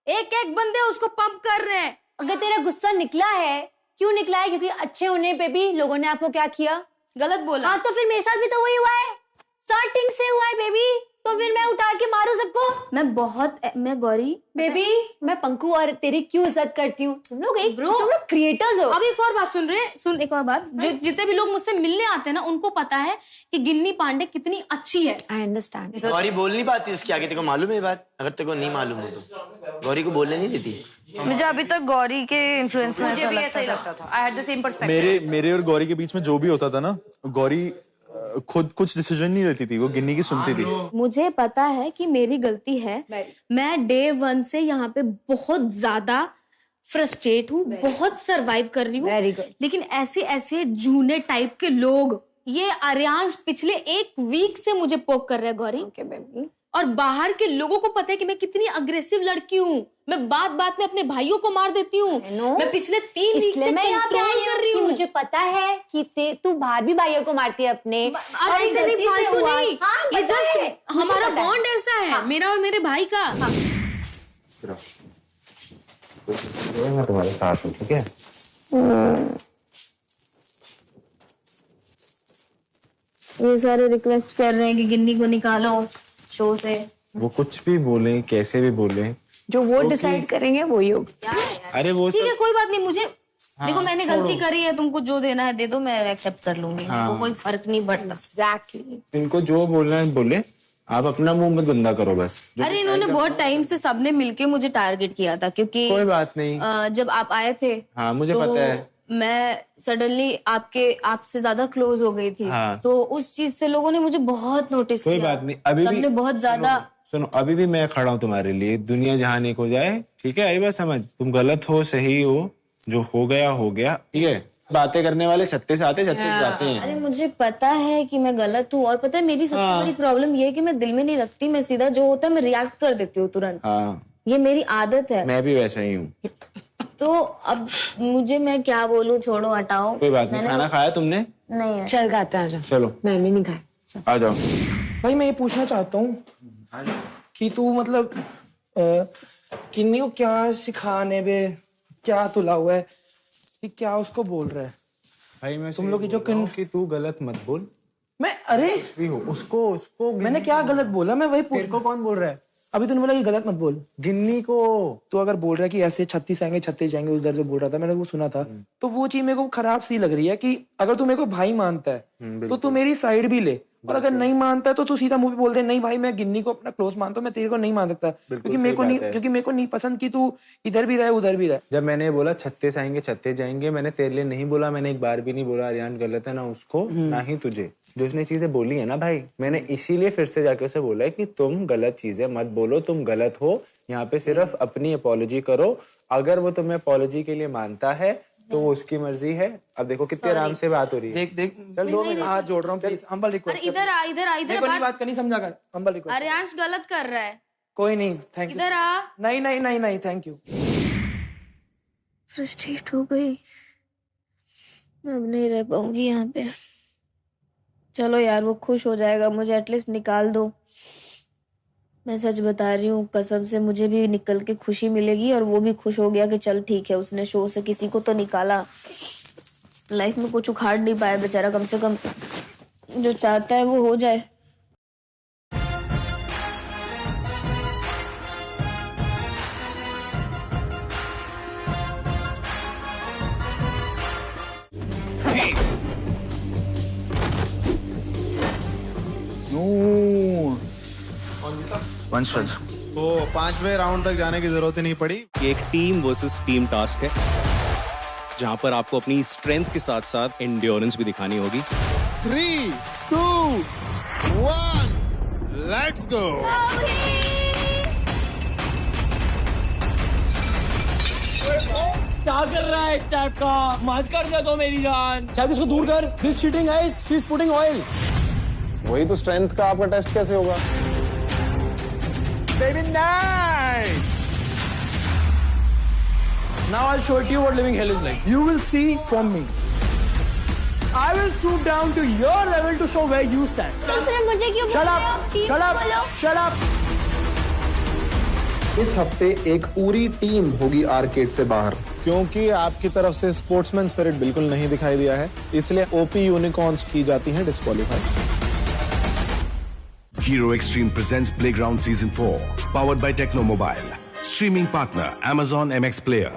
एक बंदे उसको पंप कर रहे हैं। अगर तेरा गुस्सा निकला है, क्यों निकला है? क्योंकि अच्छे होने पे भी लोगों ने आपको क्या किया? गलत बोला। हाँ तो फिर मेरे साथ भी तो वही हुआ है, स्टार्टिंग से हुआ है बेबी। तो फिर मैं उतार के मारूं सबको? मैं गौरी बेबी, मैं पंकु और तेरी क्यों इज्जत करती हूँ। तुम लोग क्रिएटर्स हो। अब एक और बात सुन एक और बात, जो जितने भी लोग मुझसे मिलने आते हैं ना, उनको पता है कि गिन्नी पांडे कितनी अच्छी है। I understand. गौरी बोल नहीं पाती उसके आगे, तेरे को मालूम है ये बात? अगर तेरे को नहीं मालूम हो तो गौरी को बोलने नहीं देती। मुझे अभी तक गौरी के इन्फ्लुएंस में मुझे भी ऐसा ही लगता था। I had the same perspective. मेरे और गौरी के बीच में जो भी होता था ना, गौरी खुद कुछ डिसीजन नहीं लेती थी, वो गिन्नी की सुनती थी। मुझे पता है कि मेरी गलती है। मैं डे 1 से यहाँ पे बहुत ज्यादा फ्रस्ट्रेट हूँ, बहुत सरवाइव कर रही हूँ। लेकिन ऐसे जूने टाइप के लोग, ये आर्यांश पिछले 1 वीक से मुझे पोक कर रहा है गौरी। और बाहर के लोगों को पता है कि मैं कितनी अग्रेसिव लड़की हूँ। मैं बात बात में अपने भाइयों को मार देती हूँ। मैं पिछले 3 वीक से कंट्रोल कर रही हूँ। मुझे पता है कि तू बाहर भी भाइयों को मारती है अपने। ऐसे नहीं, फालतू नहीं। ये जस्ट हमारा बॉन्ड ऐसा है, मेरा और मेरे भाई का। मैं तुम्हारे साथ हूँ, ठीक है? ये सारे रिक्वेस्ट कर रहे हैं कि गिन्नी को निकालो शो से। वो कुछ भी बोले, कैसे भी बोले, जो वो डिसाइड करेंगे वही होगा। अरे वो ठीक है, कोई बात नहीं। मुझे देखो, मैंने गलती करी है, तुमको जो देना है दे दो, मैं एक्सेप्ट कर लूंगी। हाँ। कोई फर्क नहीं पड़ता। एग्जैक्टली। इनको जो बोलना है बोले, आप अपना मुंह मत गंदा करो बस। अरे इन्होंने बहुत टाइम से सबने मिलके मुझे टारगेट किया था, क्योंकि कोई बात नहीं। जब आप आए थे, हाँ मुझे तो पता है, मैं सडनली आपसे ज्यादा क्लोज हो गई थी। हाँ। तो उस चीज से लोगों ने मुझे बहुत नोटिस किया। कोई बात नहीं, अभी सबने भी बहुत ज्यादा। सुनो, अभी भी मैं खड़ा हूँ तुम्हारे लिए, दुनिया जहां एक हो जाए, ठीक है? आई बात समझ, तुम गलत हो सही हो, जो हो गया, ठीक है? बातें करने वाले 36 आते 36 जाते हैं। अरे मुझे पता है कि मैं गलत हूँ, और पता है मेरी सबसे बड़ी प्रॉब्लम ये है कि मैं दिल में नहीं रखती। मैं सीधा जो होता है मैं रिएक्ट कर देती हूँ तुरंत। हाँ, ये मेरी आदत है। मैं भी वैसा ही हूँ। तो अब मैं क्या बोलूं, छोड़ो, हटाओ। कोई बात नहीं। खाना खाया तुमने? नहीं है। चल खाते हैं, आजा। चलो। मैं भी नहीं खाया। आ जाओ। भाई मैं ये पूछना चाहता हूँ कि तू मतलब किन्नी को क्या सिखाने में क्या तुला हुआ है, कि क्या उसको बोल रहा है? भाई मैं तुम लोग की जो कि तू गलत मत बोल। मैं अरे भी हो उसको मैंने क्या गलत बोला? मैं वही तेरे को कौन बोल रहा है? अभी तूने बोला कि गलत मत बोल। गिन्नी को तो अगर बोल रहा है कि ऐसे 36 आएंगे 36 जाएंगे, उधर जो बोल रहा था मैंने वो सुना था, तो वो चीज मेरे को खराब सी लग रही है कि अगर तू मेरे को भाई मानता है तो तू मेरी साइड भी ले, और अगर नहीं मानता है तो तू सीधा मुंह पे बोल दे, नहीं भाई मैं गिन्नी को अपना क्लोज मानता हूँ, मैं तेरे को नहीं मान सकता, क्योंकि मेरे को नहीं पसंद कि तू इधर भी रहे उधर भी रहे। जब मैंने बोला 36 आएंगे 36 जाएंगे, मैंने तेरे लिए नहीं बोला, मैंने एक बार भी नहीं बोला आर्यन गलत है, ना उसको ना ही तुझे। जो उसने चीजें बोली है ना भाई, मैंने इसीलिए फिर से जाके उसे बोला है कि तुम गलत चीजें मत बोलो, तुम गलत हो, यहाँ पे सिर्फ अपनी अपॉलॉजी करो। अगर वो तुम्हें अपॉलॉजी के लिए मानता है तो वो उसकी मर्जी है। अब देखो कितने आराम से बात हो रही है। देख चल 2 मिनट हाथ जोड़ रहा हूँ, प्लीज हम्बल रिक्वेस्ट। इधर आ बात करनी, समझा कर, हम्बल रिक्वेस्ट। आर्यांश गलत कर रहा है। कोई नहीं, थैंक यू। इधर आ। नहीं, थैंक यू। फ्रस्ट्रेट हो गई, अब नहीं रह पाऊंगी यहाँ पे। चलो यार, वो खुश हो जाएगा, मुझे एटलीस्ट निकाल दो। मैं सच बता रही हूँ, कसम से मुझे भी निकल के खुशी मिलेगी, और वो भी खुश हो गया कि चल ठीक है, उसने शो से किसी को तो निकाला। लाइफ में कुछ उखाड़ नहीं पाया बेचारा, कम से कम जो चाहता है वो हो जाए। तो 5वें राउंड तक जाने की जरूरत ही नहीं पड़ी। एक टीम वर्सेस टीम टास्क है, जहां पर आपको अपनी स्ट्रेंथ के साथ साथ एंड्योरेंस भी दिखानी होगी। 3, 2, 1, लेट्स गो। क्या कर रहा है इस टाइप का? मत कर दे तो मेरी जान। शायद इसको दूर कर। This cheating guys, she is putting oil. वही तो स्ट्रेंथ का आपका टेस्ट कैसे होगा? Baby, nice. Now I'll show it to you what living hell is like. You will see from me. I will stoop down to your level to show where you stand. मुझे क्यों Shut up! Shut up! Shut up! इस हफ्ते एक पूरी टीम होगी आर्केड से बाहर, क्योंकि आपकी तरफ से स्पोर्ट्समैन स्पिरिट बिल्कुल नहीं दिखाई दिया है, इसलिए ओपी यूनिकॉर्न्स की जाती हैं disqualify. Hero Extreme presents Playground Season 4, powered by Techno Mobile. Streaming partner Amazon MX Player.